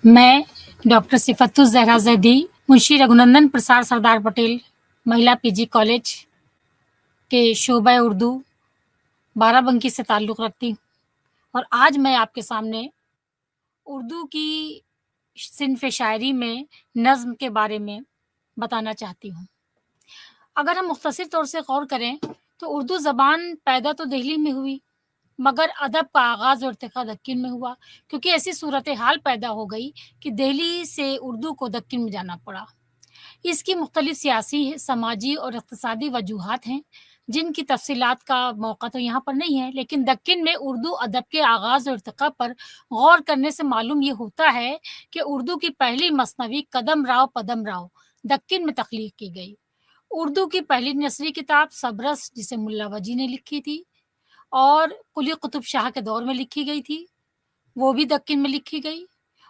मैं डॉक्टर सिफ़तुज़ ज़हरा ज़ैदी, मुंशी रघुनंदन प्रसाद सरदार पटेल महिला PG college के शोबा उर्दू बाराबंकी से ताल्लुक़ रखती हूँ और आज मैं आपके सामने उर्दू की सिन्फ़ शायरी में नज़्म के बारे में बताना चाहती हूँ। अगर हम मुख़्तसर तौर से गौर करें, तो उर्दू ज़बान पैदा तो दिल्ली में हुई, मगर अदब का आगाज़ और इर्तिक़ा दक्कन में हुआ, क्योंकि ऐसी सूरत-ए-हाल पैदा हो गई कि दिल्ली से उर्दू को दक्कन में जाना पड़ा। इसकी मुख्तलिफ सियासी, समाजी और इक़्तिसादी वजूहात हैं, जिनकी तफ़सीलात का मौका तो यहाँ पर नहीं है, लेकिन दक्कन में उर्दू अदब के आगाज़ और इर्तिक़ा पर गौर करने से मालूम ये होता है कि उर्दू की पहली मसनवी कदम राव पदम राव दक्कन में तख़लीक़ की गई। उर्दू की पहली नस्री किताब सबरस, जिसे मुल्ला वजी ने लिखी थी और कुली कुतुब शाह के दौर में लिखी गई थी, वो भी दक्कन में लिखी गई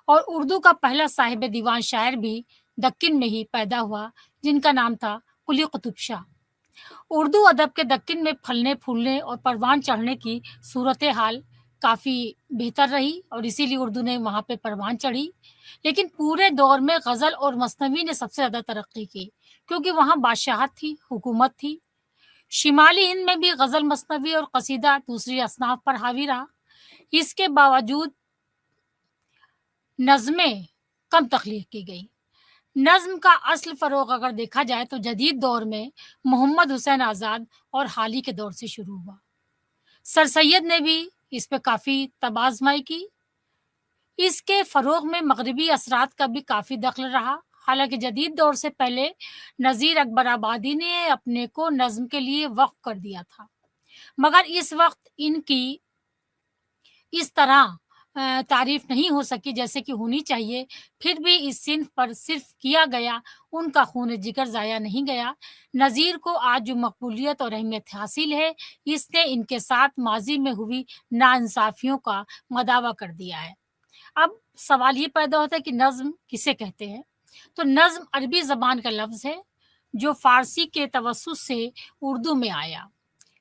और उर्दू का पहला साहिब दीवान शायर भी दक्कन में ही पैदा हुआ, जिनका नाम था कुली कुतुब शाह। उर्दू अदब के दक्कन में फलने-फूलने और परवान चढ़ने की सूरत-ए-हाल काफ़ी बेहतर रही और इसीलिए उर्दू ने वहाँ पे परवान चढ़ी। लेकिन पूरे दौर में ग़ज़ल और मसनवी ने सबसे ज़्यादा तरक्की की, क्योंकि वहाँ बादशाहत थी, हुकूमत थी। शिमाली हिंद में भी ग़ज़ल, मसनवी और क़सीदा दूसरी असनाफ़ पर हावी रहा। इसके बावजूद नज़्में कम तख़लीक़ की गई। नज़्म का असल फ़रोग़ अगर देखा जाए तो जदीद दौर में मोहम्मद हुसैन आज़ाद और हाली के दौर से शुरू हुआ। सर सैयद ने भी इस पे काफ़ी तबाज़माई की। इसके फ़रोग़ में मग़रिबी असरात का भी काफ़ी दख़ल रहा। हालाँकि जदीद दौर से पहले नज़ीर अकबर आबादी ने अपने को नज़्म के लिए वक़्फ़ कर दिया था, मगर इस वक़्त इनकी इस तरह तारीफ़ नहीं हो सकी जैसे कि होनी चाहिए। फिर भी इस सिन्फ़ पर सिर्फ़ किया गया उनका खून-ए-जिगर ज़ाया नहीं गया। नज़ीर को आज जो मक़बूलियत और अहमियत हासिल है, इसने इनके साथ माज़ी में हुई नाइंसाफ़ियों का मदावा कर दिया है। अब सवाल ये पैदा होता है कि नज़्म किसे कहते हैं? तो नज़्म अरबी ज़बान का लफ़्ज़ है, जो फ़ारसी के तवस्सुत से उर्दू में आया।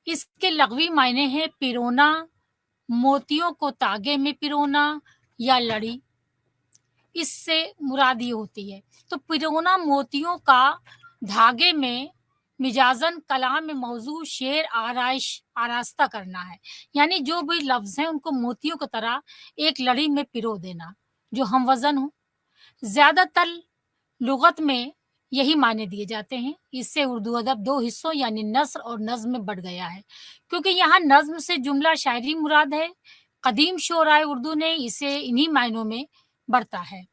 इसके लग़वी मायने हैं पिरोना, मोतियों को तागे में पिरोना या लड़ी। इससे मुराद ये होती है। तो पिरोना मोतियों का धागे में मिजाजन कलाम में मौज़ू शेर आरास्ता करना है। यानी जो भी लफ्ज़ हैं उनको मोतियों की तरह एक लड़ी में पिरो देना, जो हमवज़न हो। ज़्यादातर लुग़त में यही मायने दिए जाते हैं। इससे उर्दू अदब 2 हिस्सों यानी नस्र और नज़्म में बँट गया है, क्योंकि यहाँ नज़्म से जुमला शायरी मुराद है। कदीम शोराए उर्दू ने इसे इन्हीं मायनों में बरता है।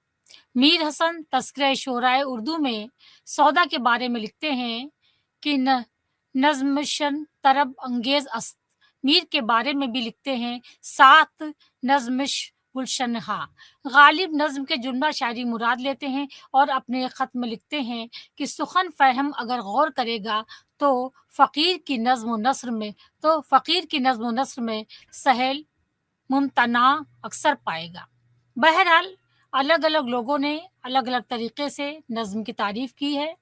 मीर हसन तज़किरा शोराए उर्दू में सौदा के बारे में लिखते हैं कि नज़्मशन तरब अंगेज़ अस्त। मीर के बारे में भी लिखते हैं सात नज़्मिश गुलशनहा। गालिब नज़्म के जुमला शायरी मुराद लेते हैं और अपने ख़त में लिखते हैं कि सुख़न फ़हम अगर गौर करेगा तो फ़कीर की नज़्म व नस्र में सहल मुमतना अक्सर पाएगा। बहरहाल अलग-अलग लोगों ने अलग-अलग तरीक़े से नज़्म की तारीफ़ की है,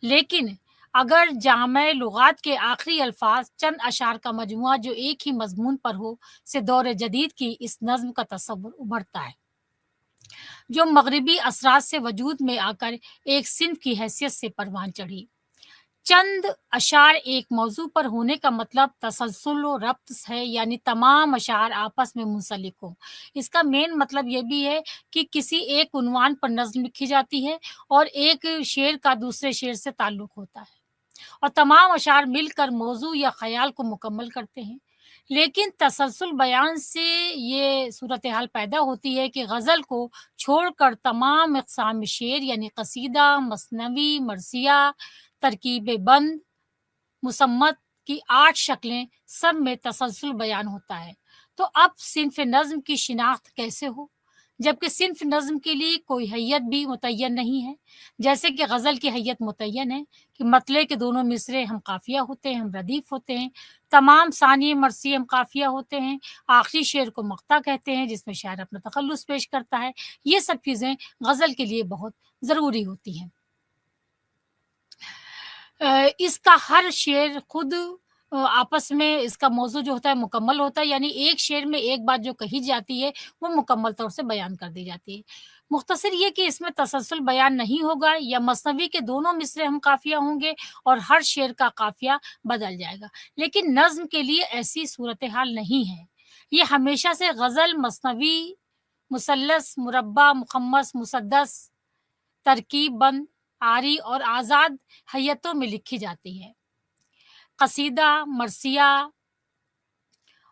लेकिन अगर जामे लुग़ात के आखिरी अल्फ़ाज़ चंद अशार का मजमूआ जो एक ही मज़मून पर हो, से दौर जदीद की इस नज़्म का तसव्वुर उभरता है, जो मग़रिबी असरात से वजूद में आकर एक सिन्फ़ की हैसियत से परवान चढ़ी। चंद अशार एक मौज़ू पर होने का मतलब तसलसल व रब्त है, यानी तमाम अशार आपस में मुंसलिक हों। इसका मेन मतलब ये भी है कि किसी एक उन्वान पर नज़्म लिखी जाती है और एक शेर का दूसरे शेर से ताल्लुक़ होता है और तमाम अशार मिलकर मौज़ू या ख़याल को मुकम्मल करते हैं। लेकिन तसलसल बयान से ये सूरत-ए-हाल पैदा होती है कि ग़ज़ल को छोड़कर तमाम इक़साम शेर यानी क़सीदा, मसनवी, मरसिया, तरकीब-ए-बंद, मुसम्मत की 8 शक्लें सब में तसलसल बयान होता है। तो अब सिन्फ़ नज़्म की शिनाख्त कैसे हो? जबकि सिन्फ़ नज़्म के लिए कोई हैयत भी मुतय्यन नहीं है। जैसे कि ग़ज़ल की हैयत मुतय्यन है कि मतले के दोनों मिसरे हम काफ़िया होते हैं, हम रदीफ़ होते हैं। तमाम सानिए मरसिए हम काफ़िया होते हैं। आखिरी शेर को मक़ता कहते हैं, जिसमें शायर अपना तख़ल्लुस पेश करता है। ये सब चीज़ें ग़ज़ल के लिए बहुत ज़रूरी होती हैं। इसका हर शेर खुद आपस में इसका मौज़ू जो होता है मुकम्मल होता है, यानी एक शेर में एक बात जो कही जाती है वो मुकम्मल तौर से बयान कर दी जाती है। मुख्तसर ये कि इसमें तसलसल बयान नहीं होगा या मसनवी के दोनों मिसरे हम काफ़िया होंगे और हर शेर का काफ़िया बदल जाएगा। लेकिन नज़्म के लिए ऐसी सूरत हाल नहीं है। ये हमेशा से गज़ल, मसनवी, मुसल्लस, मुरब्बा, मुखम्मस, मुसद्दस, तरकीब बंद, आरी और आज़ाद हैयतों में लिखी जाती है। कसीदा, मरसिया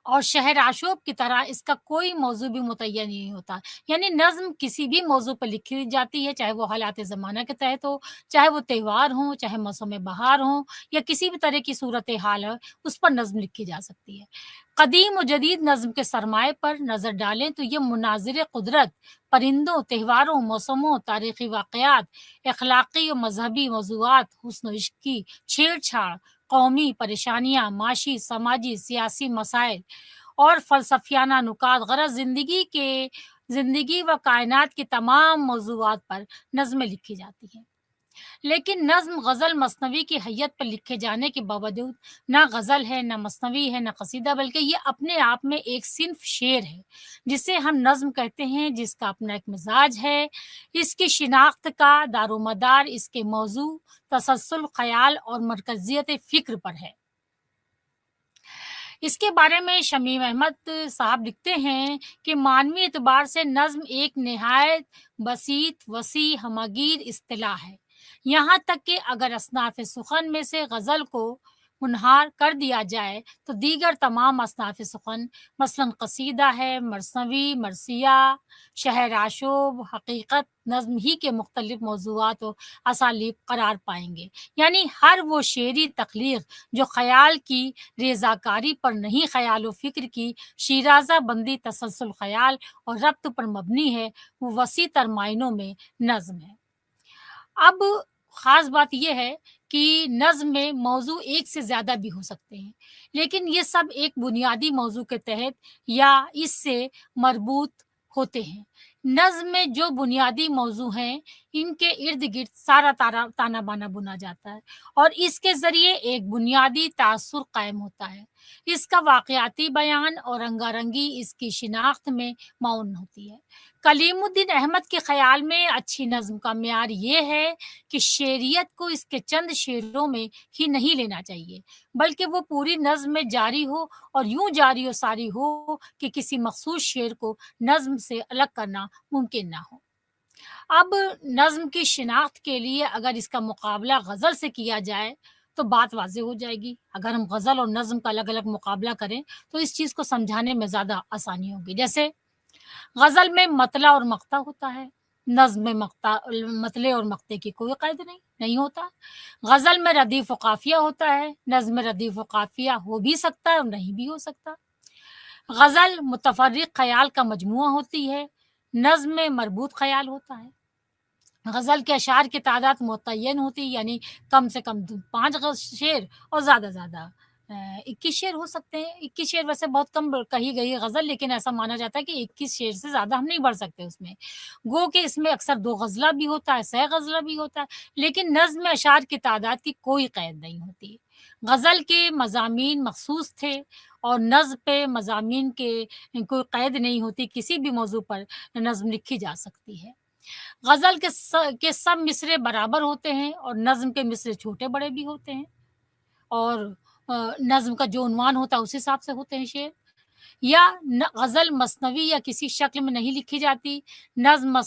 और शहर आशूब की तरह इसका कोई मौज़ू भी मुतय्यन नहीं होता। यानी नज़्म किसी भी मौज़ू पर लिखी जाती है, चाहे वो हालात ज़माना के तहत हो, चाहे वो त्योहार हों, चाहे मौसम बहार हो या किसी भी तरह की सूरत हाल हो, उस पर नज़्म लिखी जा सकती है। कदीम और जदीद नज़्म के सरमाए पर नज़र डालें तो ये मुनाज़िर कुदरत, परिंदों, त्योहारों, मौसमों, तारीख़ी वाक़यात, अखलाक़ी और मज़हबी मौज़ूआत, हुस्न व इश्क की छेड़-छाड़, कौमी परेशानियाँ, माशी, समाजी, सियासी मसाइल और फ़लसफ़ियाना नुकात गरज़ ज़िंदगी व कायनात के तमाम मौज़ूआत पर नज़्में लिखी जाती हैं। लेकिन नज़्म ग़ज़ल मसनवी की हैयत पर लिखे जाने के बावजूद ना ग़ज़ल है, ना मसनवी है, ना क़सीदा बल्कि ये अपने आप में एक सिन्फ़ शेर है, जिसे हम नज़्म कहते हैं, जिसका अपना एक मिज़ाज है। इसकी शिनाख्त का दारोमदार इसके मौज़ू, तसलसल, ख़याल और मरकज़ियत फ़िक्र पर है। इसके बारे में शमीम अहमद साहब लिखते हैं कि मानवी एतबार से नज़्म एक निहायत बसीत, वसी, हमगीर इस्तिलाह है। यहाँ तक कि अगर असनाफ़ सुख़न में से ग़ज़ल को मुनहार कर दिया जाए, तो दीगर तमाम असनाफ़ सुख़न मसलन क़सीदा है, मसनवी, मरसिया, शहर आशूब, हक़ीक़त, नज़्म ही के मुख्तलिफ़ मौज़ूआत व असालीब करार पाएँगे। यानी हर वो शेरी तख़लीक़ जो ख़याल की रेज़ाकारी पर नहीं, ख़याल व फ़िक्र की शीराज़ा बंदी, तसलसल ख़याल और रब्त पर मबनी है, वो वसी तर मायनों में नज़्म है। अब ख़ास बात ये है कि नज़्म में मौज़ू एक से ज़्यादा भी हो सकते हैं, लेकिन ये सब एक बुनियादी मौज़ू के तहत या इससे मरबूत होते हैं। नज़्म में जो बुनियादी मौज़ू हैं, इनके इर्द-गिर्द सारा ताना-बाना बुना जाता है और इसके ज़रिए एक बुनियादी तासुर कायम होता है। इसका वाक़याती बयान और रंगारंगी इसकी शिनाख्त में मौन होती है। कलीमुद्दीन अहमद के ख़याल में अच्छी नज़्म का मेयार ये है कि शेरियत को इसके चंद शेरों में ही नहीं लेना चाहिए, बल्कि वो पूरी नज़्म में जारी हो और यूँ जारी व सारी हो कि किसी मख़सूस शेर को नज़्म से अलग करना मुमकिन ना हो। अब नज़्म की शिनाख्त के लिए अगर इसका मुकाबला ग़ज़ल से किया जाए, तो बात वाज़ेह हो जाएगी। अगर हम ग़ज़ल और नज़्म का अलग-अलग मुकाबला करें, तो इस चीज़ को समझाने में ज़्यादा आसानी होगी। जैसे ग़ज़ल में मतला और मक़ता होता है, नज़्म में मतले और मक़ते की कोई क़ैद नहीं होता। ग़ज़ल में रदीफ़ व क़ाफ़िया होता है, नज़्म में रदीफ़ व क़ाफ़िया हो भी सकता है और नहीं भी हो सकता। ग़ज़ल मुतफ़र्रिक़ ख़याल का मजमूआ होती है, नज़्म में मरबूत ख़याल होता है। ग़ज़ल के अशार की तादाद मुतय्यन होती है, यानी कम से कम 5 शेर और ज़्यादा से ज़्यादा 21 शेर हो सकते हैं। 21 शेर वैसे बहुत कम कही गई है ग़ज़ल, लेकिन ऐसा माना जाता है कि 21 शेर से ज़्यादा हम नहीं बढ़ सकते उसमें। गो कि इसमें अक्सर 2 ग़ज़ला भी होता है, सह ग़ज़ला भी होता है, लेकिन नज़्म में अशार की तादाद की कोई क़ैद नहीं होती। ग़ज़ल के मज़ामीन मख़सूस थे और नज़्म पे मज़ामीन के कोई क़ैद नहीं होती, किसी भी मौज़ू पर नज़्म लिखी जा सकती है। ग़ज़ल के सब मिसरे बराबर होते हैं और नज़्म के मिसरे छोटे-बड़े भी होते हैं और नज़्म का जो उन्वान होता है उस हिसाब से होते हैं शेर। या न ग़ज़ल मसनवी या किसी शक्ल में नहीं लिखी जाती, नज़्म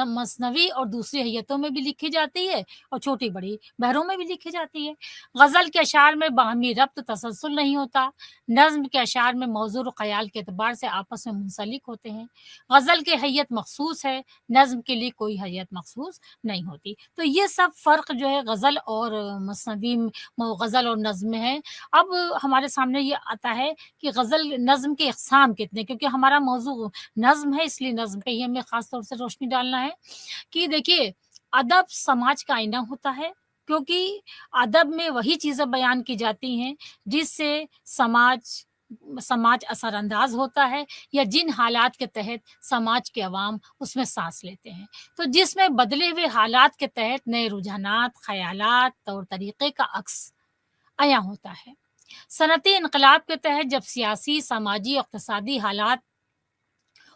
मसनवी और दूसरी हैयतों में भी लिखी जाती है और छोटी-बड़ी बहरों में भी लिखी जाती है। ग़ज़ल के अशार में बाहमी रब्त तसलसल नहीं होता, नज़्म के अशार में मौज़ूअ और ख़याल के एतबार से आपस में मुंसलिक होते हैं। ग़ज़ल की हैयत मख़सूस है, नज़्म के लिए कोई हैयत मख़सूस नहीं होती। तो ये सब फ़र्क जो है ग़ज़ल और मसनवी ग़ज़ल और नज़्म में है। अब हमारे सामने ये आता है कि ग़ज़ल नज़्म के अक़साम कितने, क्योंकि हमारा मौज़ू नज़्म है, इसलिए नज़्म पे ही हमें ख़ास तौर से रोशनी डालना है कि देखिए, अदब समाज का आईना होता है, क्योंकि अदब में वही चीज़ें बयान की जाती हैं जिससे समाज समाज असरअंदाज़ होता है या जिन हालात के तहत समाज के अवाम उसमें साँस लेते हैं। तो जिसमें बदले हुए हालात के तहत नए रुझानात, ख़यालात, तौर तरीक़े का अक्स अया होता है। सनअती इनक़लाब के तहत जब सियासी, समाजी, इक़्तिसादी हालात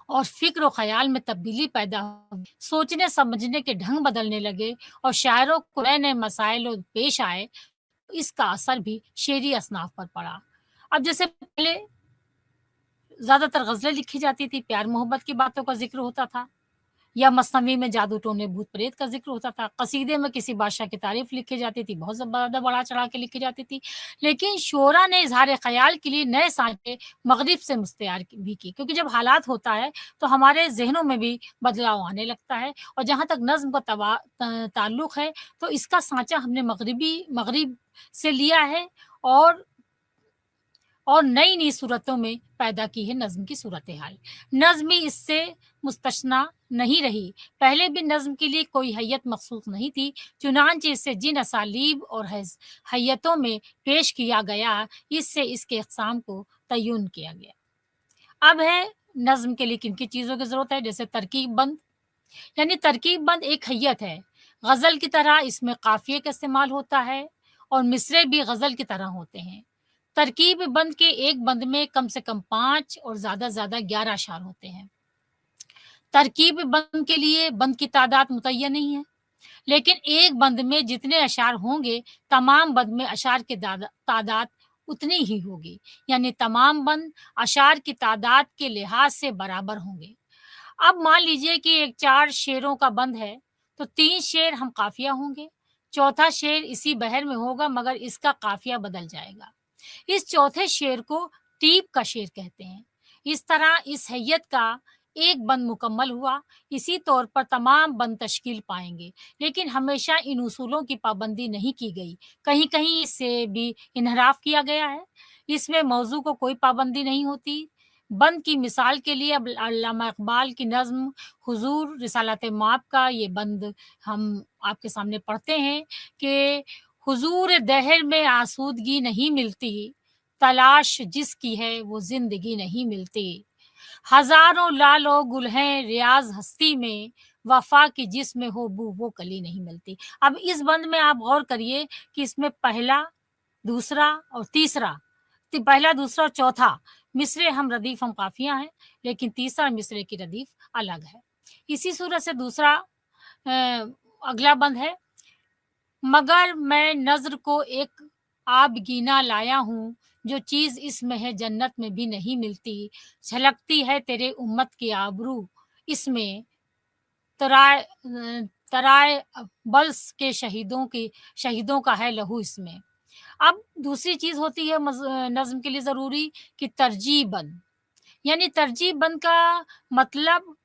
और फ़िक्र और ख़याल में तब्दीली पैदा हुई, सोचने समझने के ढंग बदलने लगे और शायरों को नए-नए मसाइल और पेश आए, इसका असर भी शेरी असनाफ़ पर पड़ा। अब जैसे पहले ज़्यादातर ग़ज़लें लिखी जाती थी, प्यार-मोहब्बत की बातों का ज़िक्र होता था, या मसनवी में जादू-टोने, भूत-प्रेत का ज़िक्र होता था। कसीदे में किसी बादशाह की तारीफ़ लिखी जाती थी, बहुत ज़्यादा बढ़ा-चढ़ा के लिखी जाती थी। लेकिन शोरा ने इज़हार ख़याल के लिए नए साँचे मग़रिब से मुस्तैयार की भी की, क्योंकि जब हालात होता है, तो हमारे ज़हनों में भी बदलाव आने लगता है। और जहाँ तक नज़्म का ताल्लुक़ है, तो इसका साँचा हमने मग़रिब से लिया है और नई-नई सूरतों में पैदा की है नज़्म की सूरत-ए-हाल। नज़्म भी इससे मुस्तस्ना नहीं रही। पहले भी नज़्म के लिए कोई हैयत मख़सूस नहीं थी, चुनांचे इसे जिन असालीब और हैयतों में पेश किया गया, इससे इसके अक़साम को तय्युन किया गया। अब है नज़्म के लिए किन-किन चीज़ों की ज़रूरत है, जैसे तरकीब-बंद, यानी तरकीब-बंद एक हैयत है। ग़ज़ल की तरह इसमें काफ़िये का इस्तेमाल होता है और मिसरे भी ग़ज़ल की तरह होते हैं। तरकीब-बंद के एक बंद में कम से कम 5 और ज़्यादा से ज़्यादा 11 अशआर होते हैं। तरकीब-बंद के लिए बंद की तादाद मुतय्यन नहीं है, लेकिन एक बंद में जितने अशआर होंगे, तमाम बंद में अशआर की तादाद उतनी ही होगी, यानी तमाम बंद अशआर की तादाद के लिहाज से बराबर होंगे। अब मान लीजिए कि एक 4 शेरों का बंद है, तो 3 शेर हम काफ़िया होंगे, चौथा शेर इसी बहर में होगा मगर इसका काफ़िया बदल जाएगा। इस चौथे शेर को टीप का शेर कहते हैं। इस तरह इस हैयत का एक बंद मुकम्मल हुआ, इसी तौर पर तमाम बंद तश्कील पाएँगे, लेकिन हमेशा इन उसूलों की पाबंदी नहीं की गई। कहीं-कहीं इससे भी इन्हराफ किया गया है। इसमें मौज़ू को कोई पाबंदी नहीं होती। बंद की मिसाल के लिए अब अल्लामा इक़बाल की नज़्म हुज़ूर रिसालत माब का ये बंद हम आपके सामने पढ़ते हैं कि हुज़ूर दहर में आसूदगी नहीं मिलती, तलाश जिसकी है वो ज़िंदगी नहीं मिलती। हज़ारों लाल गुल हैं रियाज़ हस्ती में, वफ़ा की जिसमें हो बू वो कली नहीं मिलती। अब इस बंद में आप गौर करिए कि इसमें पहला, दूसरा और तीसरा, पहला, दूसरा और चौथा मिसरे हम काफ़िया हैं, लेकिन तीसरा मिसरे की रदीफ़ अलग है। इसी सूरत से दूसरा अगला बंद है, मगर मैं नज़्र को एक आबगीना लाया हूँ, जो चीज़ इसमें है जन्नत में भी नहीं मिलती। झलकती है तेरे उम्मत की आबरू, इसमें तराए बल्स के शहीदों का है लहू इसमें। अब दूसरी चीज़ होती है नज़्म के लिए ज़रूरी कि तरजीह बंद, यानी तरजीह बंद का मतलब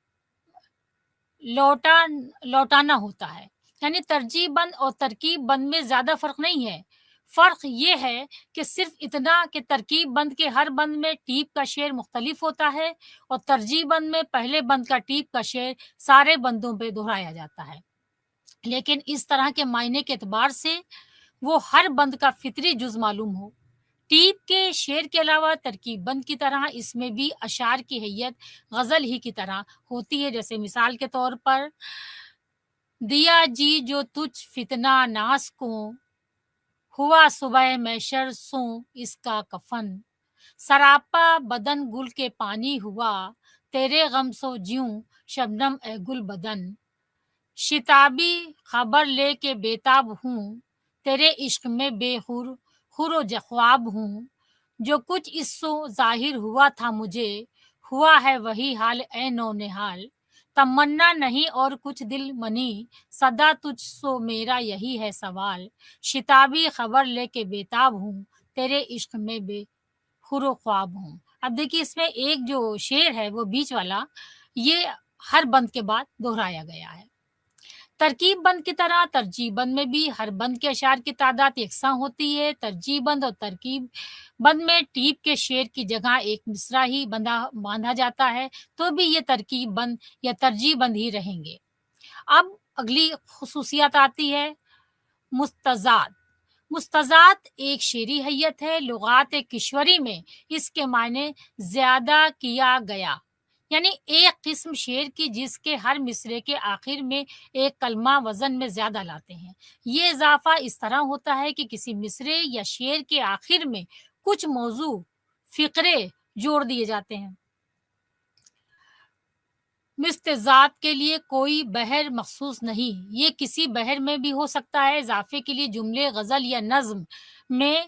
लौटाना होता है। यानी तरजीह बंद और तरकीब बंद में ज़्यादा फ़र्क नहीं है। फ़र्क ये है कि सिर्फ़ इतना कि तरकीब बंद के हर बंद में टीप का शेर मुख्तलिफ़ होता है और तरजीह बंद में पहले बंद का टीप का शेर सारे बंदों पे दोहराया जाता है। लेकिन इस तरह के मायने के एतबार से वो हर बंद का फ़ितरी जुज़ मालूम हो। टीप के शेर के अलावा तरकीब बंद की तरह इसमें भी अशार की हैयत ग़ज़ल ही की तरह होती है। जैसे मिसाल के तौर पर, दिया जी जो तुझ फ़ितना नाज़ को, हुआ सुबह महशर सों इसका कफ़न, सरापा बदन गुल के पानी हुआ, तेरे गम सो ज्यूं शबनम ए गुल बदन। शिताबी खबर लेके बेताब हूँ, तेरे इश्क में खुर ख्वाब हूँ। जो कुछ इस्सो ज़ाहिर हुआ था मुझे, हुआ है वही हाल ए नौनिहाल। तमन्ना नहीं और कुछ दिल मनी, सदा तुझसो मेरा यही है सवाल। शिताबी खबर लेके बेताब हूँ, तेरे इश्क में खुर ख्वाब हूँ। अब देखिए इसमें एक जो शेर है वो बीच वाला, ये हर बंद के बाद दोहराया गया है। तरकीब बंद की तरह तरजीह बंद में भी हर बंद के अशार की तादाद यकसां होती है। तरजीह बंद और तरकीब बंद में टीप के शेर की जगह एक मिसरा ही बांधा जाता है, तो भी ये तरकीब बंद या तरजीह बंद ही रहेंगे। अब अगली खुसूसियत आती है मुस्तज़ाद। मुस्तज़ाद एक शेरी हैयत है। लुगात किश्वरी में इसके मायने ज़्यादा किया गया, यानी एक किस्म शेर की जिसके हर मिसरे के आखिर में एक कलमा वज़न में ज़्यादा लाते हैं। ये इज़ाफ़ा इस तरह होता है कि किसी मिसरे या शेर के आखिर में कुछ मौज़ू, फ़िक्रे जोड़ दिए जाते हैं। مستزاد کے لیے کوئی بحر مخصوص نہیں، یہ کسی بحر میں بھی ہو سکتا ہے۔ اضافے کے لیے جملے، غزل یا نظم میں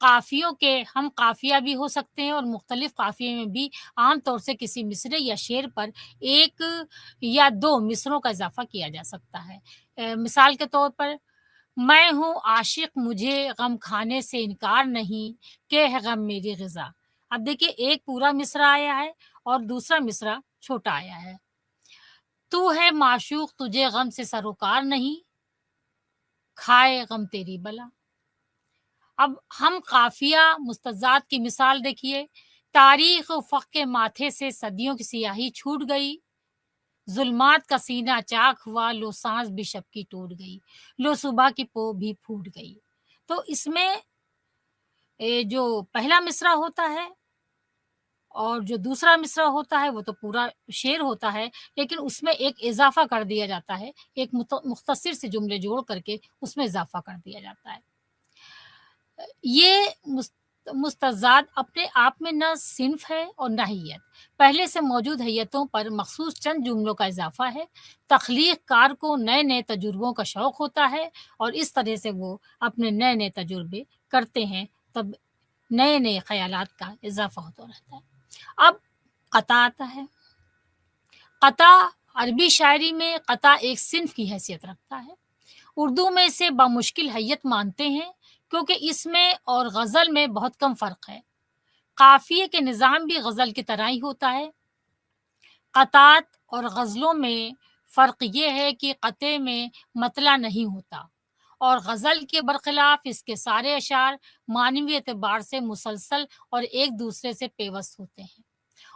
قافیوں کے ہم قافیہ بھی ہو سکتے ہیں، اور مختلف قافیے میں بھی عام طور سے کسی مصرع یا شعر پر ایک یا دو مصروں کا اضافہ کیا جا سکتا ہے۔ مثال کے طور پر، میں ہوں عاشق مجھے غم کھانے سے انکار نہیں، کہ ہے غم میری غذا۔ اب دیکھیے، ایک پورا مصرع آیا ہے اور دوسرا مصرع چھوٹا آیا ہے۔ تو ہے معشوق تجھے غم سے سروکار نہیں، کھائے غم تیری بلا۔ اب ہم قافیہ مستزاد کی مثال دیکھیے، تاریخ افق کے ماتھے سے صدیوں کی سیاہی چھوٹ گئی، ظلمات کا سینہ چاک ہوا، لو سانس بھی شب کی ٹوٹ گئی، لو صبح کی پو بھی پھوٹ گئی۔ تو اس میں جو پہلا مصرع ہوتا ہے اور جو دوسرا مصرع ہوتا ہے وہ تو پورا شعر ہوتا ہے، لیکن اس میں ایک اضافہ کر دیا جاتا ہے، ایک مختصر سے جملے جوڑ کر کے اس میں اضافہ کر دیا جاتا ہے۔ یہ مستزاد اپنے آپ میں نہ صنف ہے اور نہ حیت، پہلے سے موجود حیتوں پر مخصوص چند جملوں کا اضافہ ہے۔ تخلیق کار کو نئے نئے تجربوں کا شوق ہوتا ہے، اور اس طرح سے وہ اپنے نئے نئے تجربے کرتے ہیں، تب نئے نئے خیالات کا اضافہ ہوتا رہتا ہے۔ اب قطع آتا ہے۔ قطع عربی شاعری میں قطع ایک صنف کی حیثیت رکھتا ہے۔ اردو میں اسے بمشکل حیت مانتے ہیں، کیونکہ اس میں اور غزل میں بہت کم فرق ہے۔ قافیے کے نظام بھی غزل کی طرح ہی ہوتا ہے۔ قطعات اور غزلوں میں فرق یہ ہے کہ قطع میں مطلع نہیں ہوتا، اور غزل کے برخلاف اس کے سارے اشعار معنوی اعتبار سے مسلسل اور ایک دوسرے سے پیوست ہوتے ہیں،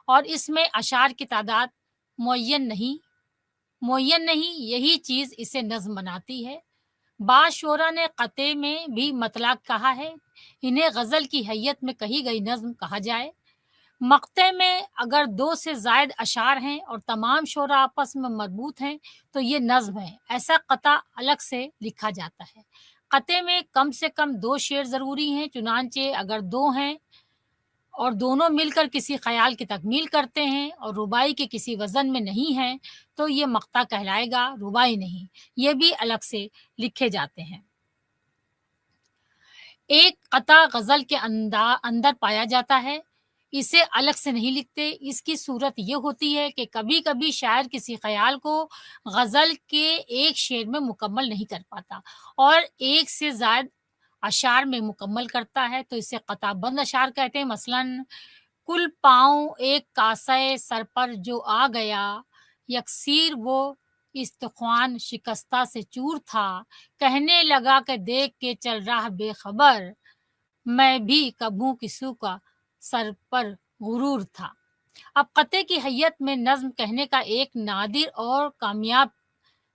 اور اس میں اشعار کی تعداد معین نہیں، یہی چیز اسے نظم بناتی ہے۔ بعض شعراء نے قطع میں بھی مطلع کہا ہے، انہیں غزل کی حیت میں کہی گئی نظم کہا جائے۔ مقطع میں اگر دو سے زائد اشعار ہیں اور تمام شعراء آپس میں مربوط ہیں تو یہ نظم ہے، ایسا قطع الگ سے لکھا جاتا ہے۔ قطع میں کم سے کم دو شعر ضروری ہیں، چنانچہ اگر دو ہیں اور دونوں مل کر کسی خیال کی تکمیل کرتے ہیں اور رباعی کے کسی وزن میں نہیں ہیں تو یہ مقطع کہلائے گا، رباعی نہیں۔ یہ بھی الگ سے لکھے جاتے ہیں۔ ایک قطع غزل کے اندر پایا جاتا ہے، اسے الگ سے نہیں لکھتے۔ اس کی صورت یہ ہوتی ہے کہ کبھی کبھی شاعر کسی خیال کو غزل کے ایک شعر میں مکمل نہیں کر پاتا اور ایک سے زائد اشعار میں مکمل کرتا ہے، تو اسے قطع بند اشعار کہتے ہیں۔ مثلاً، کل پاؤں ایک کاسہ سر پر جو آ گیا، یکسیر وہ استخوان شکستہ سے چور تھا، کہنے لگا کہ دیکھ کے چل رہا بے خبر، میں بھی کبھوں کسو کا سر پر غرور تھا۔ اب قطع کی حیت میں نظم کہنے کا ایک نادر اور کامیاب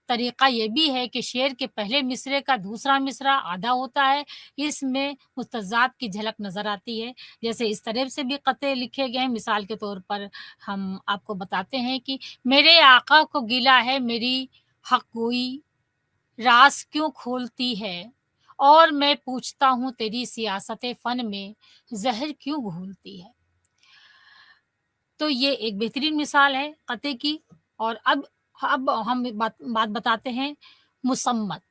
طریقہ یہ بھی ہے کہ شعر کے پہلے مصرعے کا دوسرا مصرع آدھا ہوتا ہے، اس میں مستزاد کی جھلک نظر آتی ہے۔ جیسے اس طرح سے بھی قطع لکھے گئے ہیں، مثال کے طور پر ہم آپ کو بتاتے ہیں کہ میرے آقا کو گلہ ہے میری حق گوئی، راز کیوں کھولتی ہے، اور میں پوچھتا ہوں تیری سیاست فن میں زہر کیوں گھولتی ہے۔ تو یہ ایک بہترین مثال ہے قطع کی۔ اور اب ہم بات بتاتے ہیں مسمت۔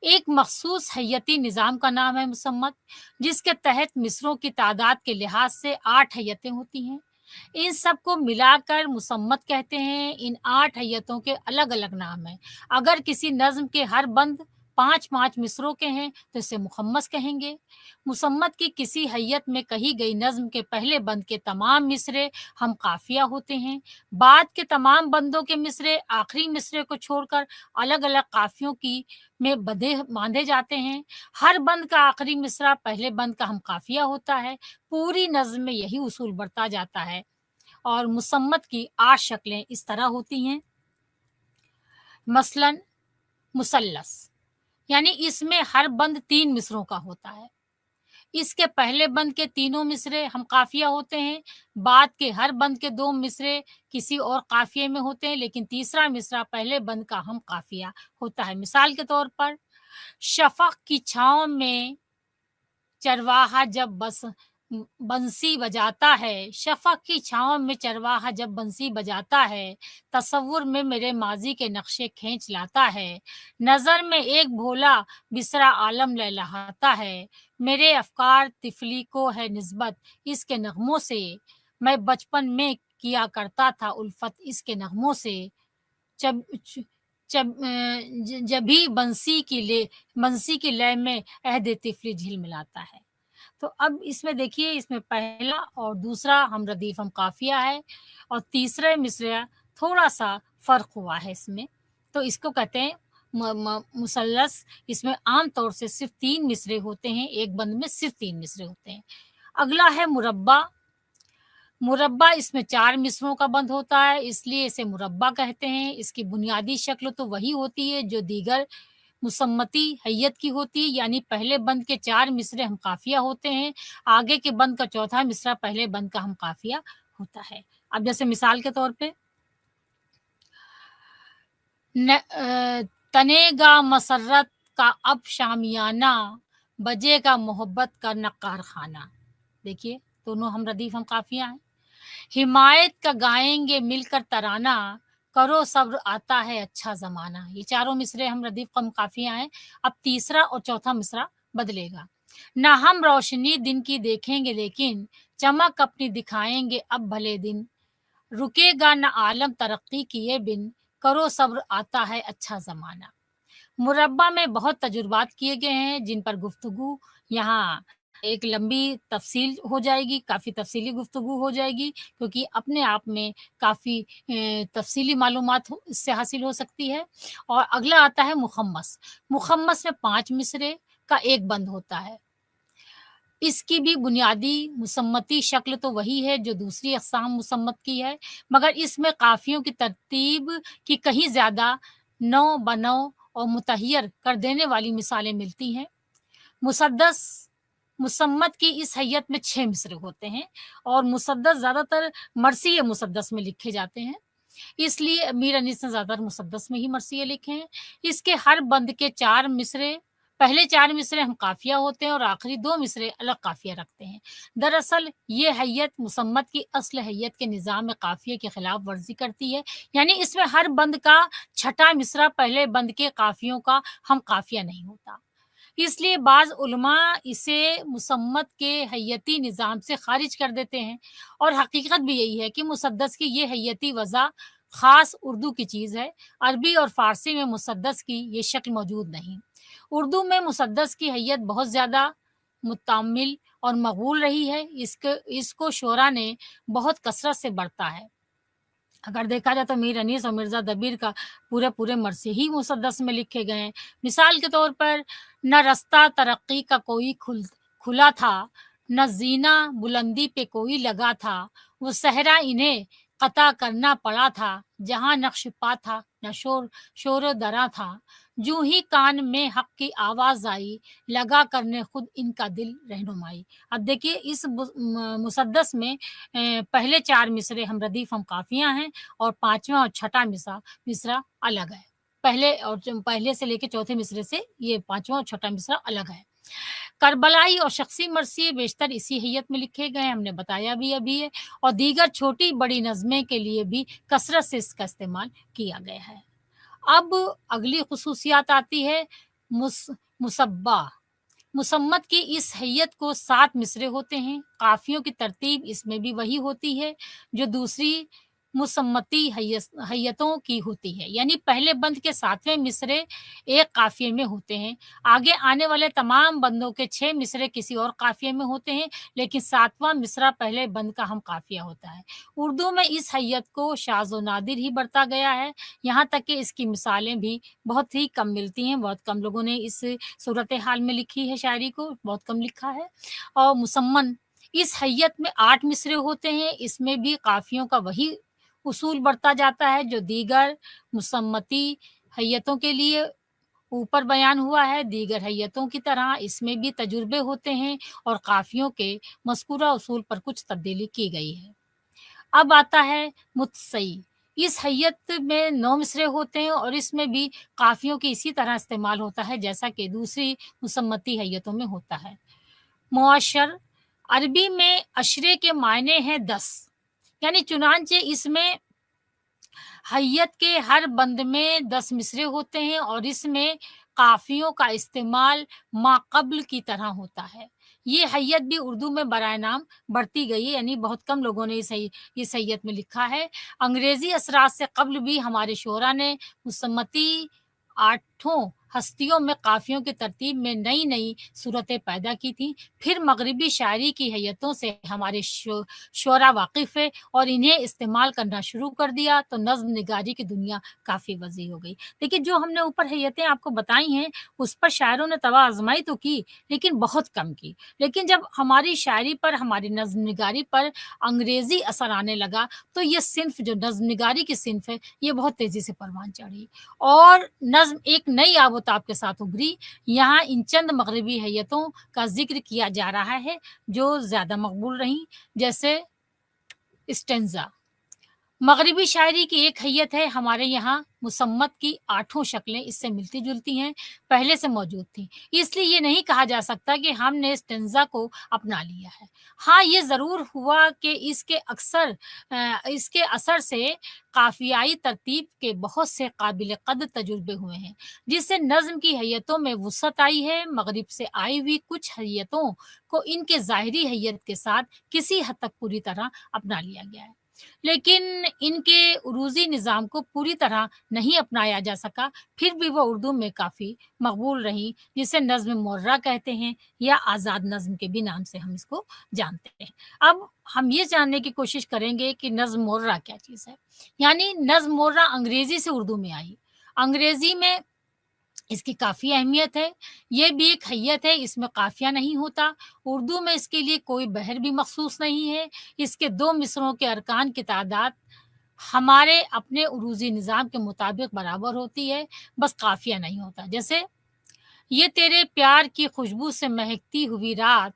ایک مخصوص حیتی نظام کا نام ہے مسمت، جس کے تحت مصروں کی تعداد کے لحاظ سے 8 حیتیں ہوتی ہیں۔ ان سب کو ملا کر مسمت کہتے ہیں۔ ان 8 حیتوں کے الگ الگ نام ہیں۔ اگر کسی نظم کے ہر بند 5 مصروں کے ہیں تو اسے مخمس کہیں گے۔ مسمت کی کسی حیت میں کہی گئی نظم کے پہلے بند کے تمام مصرے ہم قافیہ ہوتے ہیں۔ بعد کے تمام بندوں کے مصرے آخری مصرے کو چھوڑ کر الگ الگ قافیوں کی میں باندھے جاتے ہیں۔ ہر بند کا آخری مصرع پہلے بند کا ہم قافیہ ہوتا ہے۔ پوری نظم میں یہی اصول برتا جاتا ہے۔ اور مسمت کی 8 شکلیں اس طرح ہوتی ہیں۔ مثلاً مثلث، یعنی اس میں ہر بند 3 مصروں کا ہوتا ہے۔ اس کے پہلے بند کے تینوں مصرے ہم قافیہ ہوتے ہیں، بعد کے ہر بند کے 2 مصرے کسی اور قافیے میں ہوتے ہیں، لیکن تیسرا مصرع پہلے بند کا ہم قافیہ ہوتا ہے۔ مثال کے طور پر، شفق کی چھاؤں میں چرواہا جب بس बंसी बजाता है, शफ़क़ की छाँव में चरवाहा जब बंसी बजाता है, तसव्वुर में मेरे माज़ी के नक्शे खींच लाता है। नज़र में एक भोला बिसरा आलम लहलहाता है, मेरे अफ़कार तिफ़ली को है निस्बत इसके नग़मों से, मैं बचपन में किया करता था उल्फ़त इसके नग़मों से। जब च जब जभी बंसी की लय में अहद तिफ़ली झिलमिलाता है। तो अब इसमें देखिए, इसमें पहला और दूसरा हमरदीफ हम काफ़िया है और तीसरे मिसरा थोड़ा-सा फ़र्क हुआ है इसमें। तो इसको कहते हैं म म मुसल्लस। इसमें आम तौर से सिर्फ़ 3 मिसरे होते हैं, एक बंद में सिर्फ़ 3 मिसरे होते हैं। अगला है मुरब्बा। मुरब्बा इसमें 4 मिसरों का बंद होता है, इसलिए इसे मुरब्बा कहते हैं। इसकी बुनियादी शक्ल तो वही होती है जो दीगर मुसम्मती हैयत की होती है, यानी पहले बंद के 4 मिसरे हम काफ़िया होते हैं, आगे के बंद का चौथा मिसरा पहले बंद का हम काफ़िया होता है। अब जैसे मिसाल के तौर पे तनेगा मसर्रत का अब शामियाना, बजेगा मोहब्बत का नक्कार खाना। देखिए, दोनों हम रदीफ हम काफ़िया हैं। हिमायत का गाएँगे मिलकर तराना, करो सब्र आता है अच्छा ज़माना। ये चारों मिसरे हम रदीफ कम काफ़ियाँ हैं। अब तीसरा और चौथा मिसरा बदलेगा। ना हम रोशनी दिन की देखेंगे लेकिन, चमक अपनी दिखाएँगे अब भले दिन। रुकेगा न आलम तरक्की किए बिन, करो सब्र आता है अच्छा ज़माना। मुरब्बा में बहुत तजुर्बात किए गए हैं, जिन पर गुफ्तगू यहाँ एक लंबी तफ़सील हो जाएगी, काफ़ी तफ़सीली गुफ्तगू हो जाएगी, क्योंकि अपने आप में काफ़ी तफ़सीली मालूमात हो इससे हासिल हो सकती है। और अगला आता है मुखम्मस। मुखम्मस में 5 मिसरे का एक बंद होता है। इसकी भी बुनियादी मुसम्मती शक्ल तो वही है जो दूसरी अक़साम मुसम्मत की है, मगर इसमें काफ़ियों की तरतीब की कहीं ज़्यादा नौ-ब-नौ और मुतहय्यर कर देने वाली मिसालें मिलती हैं। मुसद्दस मुसम्मत की इस हैयत में 6 मिसरे होते हैं और मुसद्दस ज़्यादातर मर्सिय मुसद्दस में लिखे जाते हैं। इसलिए अमीर अनीस ने ज़्यादातर मुसद्दस में ही मर्सिये लिखे हैं। इसके हर बंद के 4 मिसरे, पहले 4 मिसरे हम काफ़िया होते हैं और आखिरी 2 मिसरे अलग काफ़िया रखते हैं। दरअसल ये हैयत मुसम्मत की अस्ल हैयत के निज़ाम में काफ़िये की खिलाफ वर्ज़ी करती है, यानी इसमें हर बंद का छठा मिसरा पहले बंद के काफ़ियों का हम काफ़िया नहीं होता। इसलिए बाज़ उलमा इसे मुसम्मत के हैयती निज़ाम से ख़ारिज कर देते हैं और हकीकत भी यही है कि मुसद्दस की ये हैयती वज़ा ख़ास उर्दू की चीज़ है। अरबी और फ़ारसी में मुसद्दस की ये शक्ल मौजूद नहीं। उर्दू में मुसद्दस की हैयत बहुत ज़्यादा मुताम्मिल और मक़बूल रही है। इसको शोरा ने बहुत कसरत से बरता है। अगर देखा जाए तो मीर अनीस और मिर्ज़ा दबीर का पूरे-पूरे मरसे ही मुसद्दस में लिखे गए हैं। मिसाल के तौर पर न रास्ता तरक्की का कोई खुला था, न ज़ीना बुलंदी पे कोई लगा था, वो सहरा इन्हें क़ता करना पड़ा था, जहाँ नक्श पा था न शोर दरा था। जूँ ही कान में हक़ की आवाज़ आई, लगा करने खुद इनका दिल रहनुमाई। अब देखिए, इस मुसद्दस में पहले 4 मिसरे हम रदीफ हम काफ़िया हैं और 5वां और छठा मिसरा अलग है। पहले से लेके चौथे मिसरे से ये 5वां और छठा मिसरा अलग है। करबलाई और शख्सी मरसिये बेशतर इसी हैयत में लिखे गए हैं, हमने बताया भी अभी है, और दीगर छोटी-बड़ी नज़्में के लिए भी कसरत से इसका इस्तेमाल किया गया है। अब अगली खुसूसियत आती है मुसब्बा। मुसम्मत की इस हैयत को 7 मिसरे होते हैं। काफ़ियों की तरतीब इसमें भी वही होती है जो दूसरी मुसम्मती हैयतों की होती है, यानी पहले बंद के 7वें मिसरे एक काफ़िये में होते हैं। आगे आने वाले तमाम बंदों के 6 मिसरे किसी और काफ़िये में होते हैं, लेकिन 7वां मिसरा पहले बंद का हम काफ़िया होता है। उर्दू में इस हैयत को शाज़ व नादिर ही बरता गया है, यहाँ तक कि इसकी मिसालें भी बहुत ही कम मिलती हैं। बहुत कम लोगों ने इस सूरत हाल में लिखी है शायरी को, बहुत कम लिखा है। और मुसम्मन इस हैयत में 8 मिसरे होते हैं, इसमें भी काफ़ियों का वही उसूल बरता जाता है जो दीगर मुसम्मती हैयतों के लिए ऊपर बयान हुआ है। दीगर हैयतों की तरह इसमें भी तजुर्बे होते हैं और काफ़ियों के मज़कूरा उसूल पर कुछ तब्दीली की गई है। अब आता है मुत्सई। इस हैयत में 9 मिसरे होते हैं और इसमें भी काफ़ियों की इसी तरह इस्तेमाल होता है जैसा कि दूसरी मुसम्मती हैयतों में होता है। मुअश्शर अरबी में अशरे के मायने हैं 10, यानी चुनांचे इसमें हैयत के हर बंद में 10 मिसरे होते हैं और इसमें काफ़ियों का इस्तेमाल माक़ब्ल की तरह होता है। ये हैयत भी उर्दू में बराए नाम बढ़ती गई है, यानी बहुत कम लोगों ने इस हैयत में लिखा है। अंग्रेज़ी असरात से क़ब्ल भी हमारे शोरा ने मुसम्मती आठों हस्तियों में काफ़ियों की तरतीब में नई-नई सूरतें पैदा की थीं। फिर मग़रिबी शायरी की हैयतों से हमारे शोरा वाक़िफ़ है और इन्हें इस्तेमाल करना शुरू कर दिया, तो नज़्म निगारी की दुनिया काफ़ी वसी हो गई। देखिए, जो हमने ऊपर हैयतें आपको बताई हैं, उस पर शायरों ने तवा आज़माई तो की, लेकिन बहुत कम की। लेकिन जब हमारी शायरी पर, हमारी नज़्म निगारी पर अंग्रेज़ी असर आने लगा, तो ये सिन्फ़ जो नज़्म निगारी की सिन्फ़ है, ये बहुत तेज़ी से परवान चढ़ी और नज़्म एक नई आबोताब के साथ उभरी। यहाँ इन चंद मग़रिबी हैयतों का ज़िक्र किया जा रहा है, जो ज़्यादा मकबूल रहीं, जैसे स्टेंज़ा। मग़रिबी शायरी की एक हैयत है, हमारे यहाँ मुसम्मत की आठों शक्लें इससे मिलती-जुलती हैं, पहले से मौजूद थीं। इसलिए ये नहीं कहा जा सकता कि हमने स्टेंज़ा को अपना लिया है। हाँ, ये ज़रूर हुआ कि इसके असर से काफ़ियाई तरतीब के बहुत से काबिल क़द्र तजुर्बे हुए हैं, जिससे नज़्म की हैयतों में वुसअत आई है। मग़रिब से आई हुई कुछ हैयतों को इनके ज़ाहिरी हैयत के साथ किसी हद तक पूरी तरह अपना लिया गया है। लेकिन इनके उरूज़ी निज़ाम को पूरी तरह नहीं अपनाया जा सका, फिर भी वो उर्दू में काफ़ी मकबूल रहीं, जिसे नज़्म मुर्रा कहते हैं या आज़ाद नज़्म के भी नाम से हम इसको जानते हैं। अब हम ये जानने की कोशिश करेंगे कि नज़्म मुर्रा क्या चीज़ है? यानी नज़्म मुर्रा अंग्रेज़ी से उर्दू में आई। अंग्रेज़ी में इसकी काफ़ी अहमियत है। ये भी एक हैयत है, इसमें काफ़िया नहीं होता। उर्दू में इसके लिए कोई बहर भी मख़सूस नहीं है। इसके 2 मिसरों के अरकान की तादाद हमारे अपने उरूज़ी निज़ाम के मुताबिक बराबर होती है, बस काफ़िया नहीं होता। जैसे, ये तेरे प्यार की खुशबू से महकती हुई रात,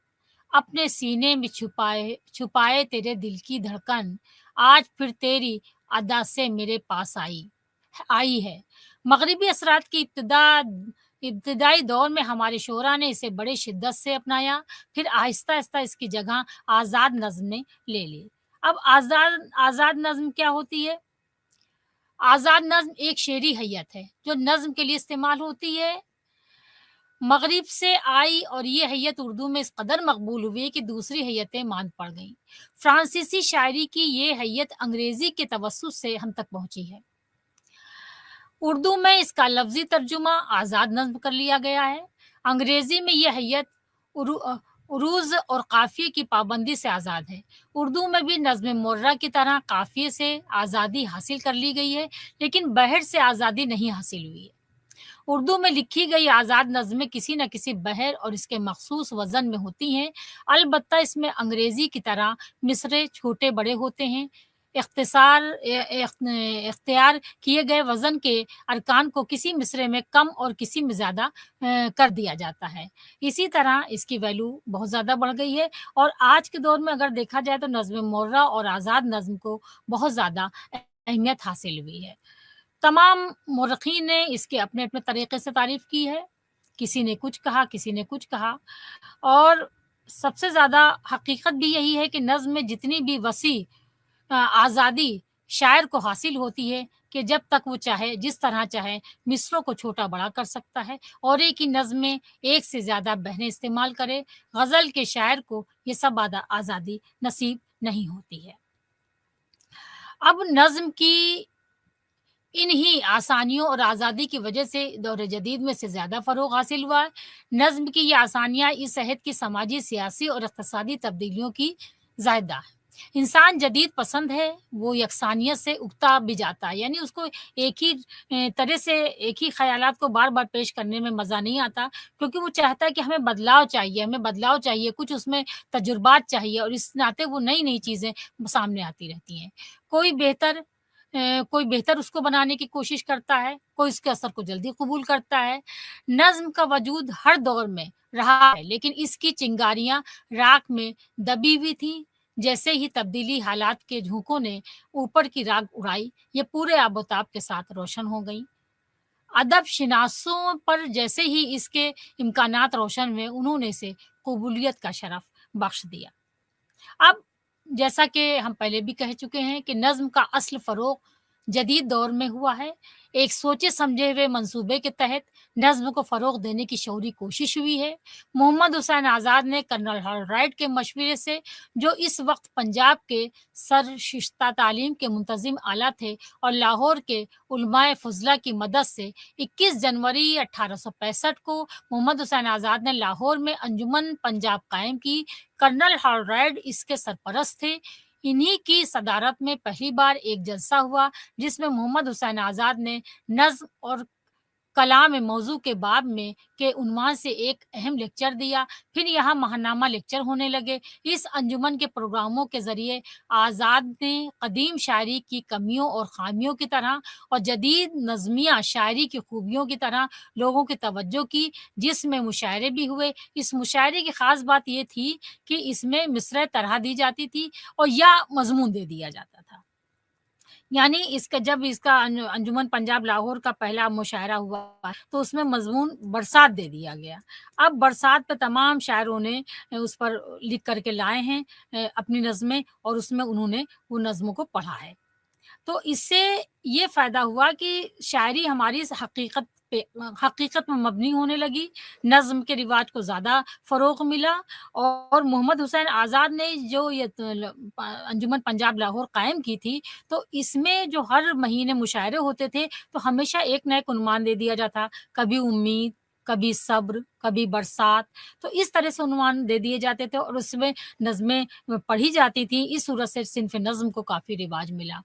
अपने सीने में छुपाए छुपाए तेरे दिल की धड़कन, आज फिर तेरी अदा से मेरे पास आई है। मग़रिबी असरात की इब्तिदाई दौर में हमारे शोरा ने इसे बड़े शिद्दत से अपनाया, फिर आहिस्ता-आहिस्ता इसकी जगह आज़ाद नज़्म ने ले ली। अब आज़ाद नज़्म क्या होती है? आज़ाद नज़्म एक शेरी हैयत है, जो नज़्म के लिए इस्तेमाल होती है। मग़रिब से आई और ये हैयत उर्दू में इस कदर मकबूल हुई कि दूसरी हैयतें मांद पड़ गईं। फ्रांसीसी शायरी की ये हैयत अंग्रेज़ी के तवस्सुत से हम तक पहुँची है। उर्दू में इसका लफ्ज़ी तर्जुमा आज़ाद नज़्म कर लिया गया है। अंग्रेज़ी में ये हैयत उरूज़ और काफ़िये की पाबंदी से आज़ाद है। उर्दू में भी नज़्म मुर्रा की तरह काफ़िये से आज़ादी हासिल कर ली गई है, लेकिन बहर से आज़ादी नहीं हासिल हुई है। उर्दू में लिखी गई आज़ाद नज़्में किसी न किसी बहर और इसके मख़सूस वज़न में होती हैं। अलबत्ता इसमें अंग्रेज़ी की तरह मिसरे छोटे-बड़े होते हैं। इख्तियार किए गए वज़न के अरकान को किसी मिसरे में कम और किसी में ज़्यादा कर दिया जाता है। इसी तरह इसकी वैल्यू बहुत ज़्यादा बढ़ गई है और आज के दौर में अगर देखा जाए तो नज़्म मुर्रा और आज़ाद नज़्म को बहुत ज़्यादा अहमियत हासिल हुई है। तमाम मौरख़ीन ने इसके अपने-अपने तरीक़े से तारीफ़ की है। किसी ने कुछ कहा, किसी ने कुछ कहा और सबसे ज़्यादा हकीकत भी यही है कि नज़्म में जितनी भी वसी आज़ादी शायर को हासिल होती है कि जब तक वो चाहे, जिस तरह चाहे, मिसरों को छोटा-बड़ा कर सकता है और एक ही नज़्म में एक से ज़्यादा बहरें इस्तेमाल करे। ग़ज़ल के शायर को ये सब आज़ादी नसीब नहीं होती है। अब नज़्म की इन्हीं आसानियों और आज़ादी की वजह से दौर जदीद में से ज़्यादा फ़रोग़ हासिल हुआ है। नज़्म की ये आसानियाँ इस अहद की समाजी, सियासी और इक़्तिसादी तब्दीलियों की ज़ायदा है। इंसान जदीद पसंद है, वो यकसानियत से उकता भी जाता है, यानी उसको एक ही तरह से एक ही ख़यालात को बार-बार पेश करने में मज़ा नहीं आता, क्योंकि वो चाहता है कि हमें बदलाव चाहिए, कुछ उसमें तजुर्बात चाहिए और इस नाते वो नई-नई चीज़ें सामने आती रहती हैं। कोई बेहतर उसको बनाने की कोशिश करता है, कोई उसके असर को जल्दी कबूल करता है। नज़्म का वजूद हर दौर में रहा है, लेकिन इसकी चिंगारियाँ राख में दबी हुई थीं। जैसे ही तब्दीली हालात के झोंकों ने ऊपर की राख उड़ाई, ये पूरे आबोताब के साथ रोशन हो गईं। अदब शिनासों पर जैसे ही इसके इम्कानात रोशन हुए, उन्होंने इसे कबूलियत का शरफ़ बख्श दिया। अब जैसा कि हम पहले भी कह चुके हैं कि नज़्म का असल फ़रोग़ जदीद दौर में हुआ है। एक सोचे-समझे हुए मंसूबे के तहत नज़्म को फ़रोग़ देने की शऊरी कोशिश हुई है। मोहम्मद हुसैन आज़ाद ने कर्नल हॉलराइट के मशवरे से, जो इस वक़्त पंजाब के सरशिश्ता तालीम के मुंतज़िम आला थे, और लाहौर के उलमाए फ़ुज़ला की मदद से 21 जनवरी 1865 को मोहम्मद हुसैन आज़ाद ने लाहौर में अंजुमन पंजाब कायम की। कर्नल हॉलराइट इसके सरपरस्त थे। इन्हीं की सदारत में पहली बार एक जलसा हुआ, जिसमें मोहम्मद हुसैन आज़ाद ने नज़्म और कलाम मौज़ू के बाब में के उन्वान से एक अहम लेक्चर दिया। फिर यहाँ महानामा लेक्चर होने लगे। इस अंजुमन के प्रोग्रामों के ज़रिए आज़ाद ने कदीम शायरी की कमियों और ख़ामियों की तरह और जदीद नज़मिया शायरी की खूबियों की तरह लोगों की तवज्जो की, जिसमें मुशायरे भी हुए। इस मुशायरे की ख़ास बात ये थी कि इसमें मिसरे तरह दी जाती थी और या मज़मून दे दिया जाता था। यानी इसका जब इसका अंजुमन पंजाब लाहौर का पहला मुशायरा हुआ, तो उसमें मज़मून बरसात दे दिया गया। अब बरसात पे तमाम शायरों ने उस पर लिख कर के लाए हैं अपनी नज़में, और उसमें उन्होंने वो नज़्मों को पढ़ा है। तो इससे ये फ़ायदा हुआ कि शायरी हमारी इस हकीकत में मबनी होने लगी, नज़्म के रिवाज को ज़्यादा फ़रोग़ मिला, और मोहम्मद हुसैन आज़ाद ने जो ये अंजुमन पंजाब लाहौर कायम की थी, तो इसमें जो हर महीने मुशायरे होते थे, तो हमेशा एक ना एक उन्वान दे दिया जाता, कभी उम्मीद, कभी सब्र, कभी बरसात, तो इस तरह से उन्वान दे दिए जाते थे और उसमें नज़में पढ़ी जाती थी। इस सूरत से सिन्फ़ नज़्म को काफ़ी रिवाज मिला।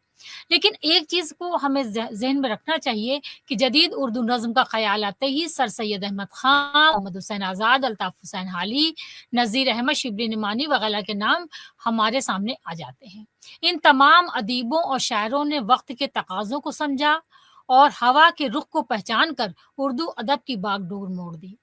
लेकिन एक चीज़ को हमें ज़हन में रखना चाहिए कि जदीद उर्दू नज़्म का ख़याल आते ही सर सैयद अहमद ख़ान, मोहम्मद हुसैन आज़ाद, अल्ताफ़ हुसैन हाली, नज़ीर अहमद शिबली निमानी वग़ैरह के नाम हमारे सामने आ जाते हैं। इन तमाम अदीबों और शायरों ने वक़्त के तकाज़ों को समझा और हवा के रुख को पहचान कर उर्दू अदब की बागडोर मोड़ दी।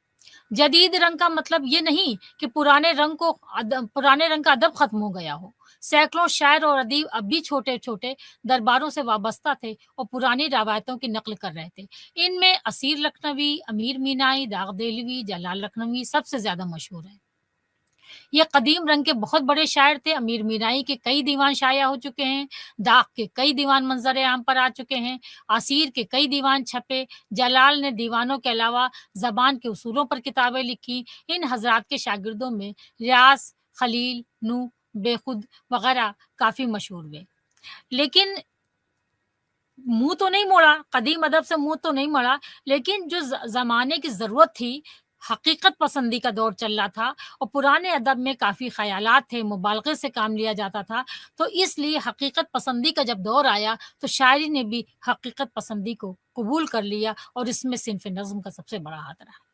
जदीद रंग का मतलब ये नहीं कि पुराने रंग का अदब खत्म हो गया हो। सैकड़ों शायर और अदीब अब भी छोटे-छोटे दरबारों से वाबस्ता थे और पुरानी रवायतों की नक़्ल कर रहे थे। इनमें असीर लखनवी, अमीर मीनाई, दाग़ देलवी, जलाल लखनवी सबसे ज़्यादा मशहूर हैं। ये कदीम रंग के बहुत बड़े शायर थे। अमीर मीराई के कई दीवान शाया हो चुके हैं, दाग के कई दीवान मंज़र आम पर आ चुके हैं, आसिर के कई दीवान छपे, जलाल ने दीवानों के अलावा ज़बान के उसूलों पर किताबें लिखी। इन हज़रात के शागिर्दों में रियाज़, खलील, नूह, बेखुद वग़ैरह काफ़ी मशहूर हुए। लेकिन मुँह तो नहीं मोड़ा, कदीम अदब से मुँह तो नहीं मोड़ा, लेकिन जो ज़माने की ज़रूरत थी, हकीकत पसंदी का दौर चल रहा था और पुराने अदब में काफ़ी ख़यालात थे, मुबालग़े से काम लिया जाता था, तो इसलिए हकीकत पसंदी का जब दौर आया, तो शायरी ने भी हकीकत पसंदी को कबूल कर लिया और इसमें सिन्फ़ नज़्म का सबसे बड़ा हाथ रहा।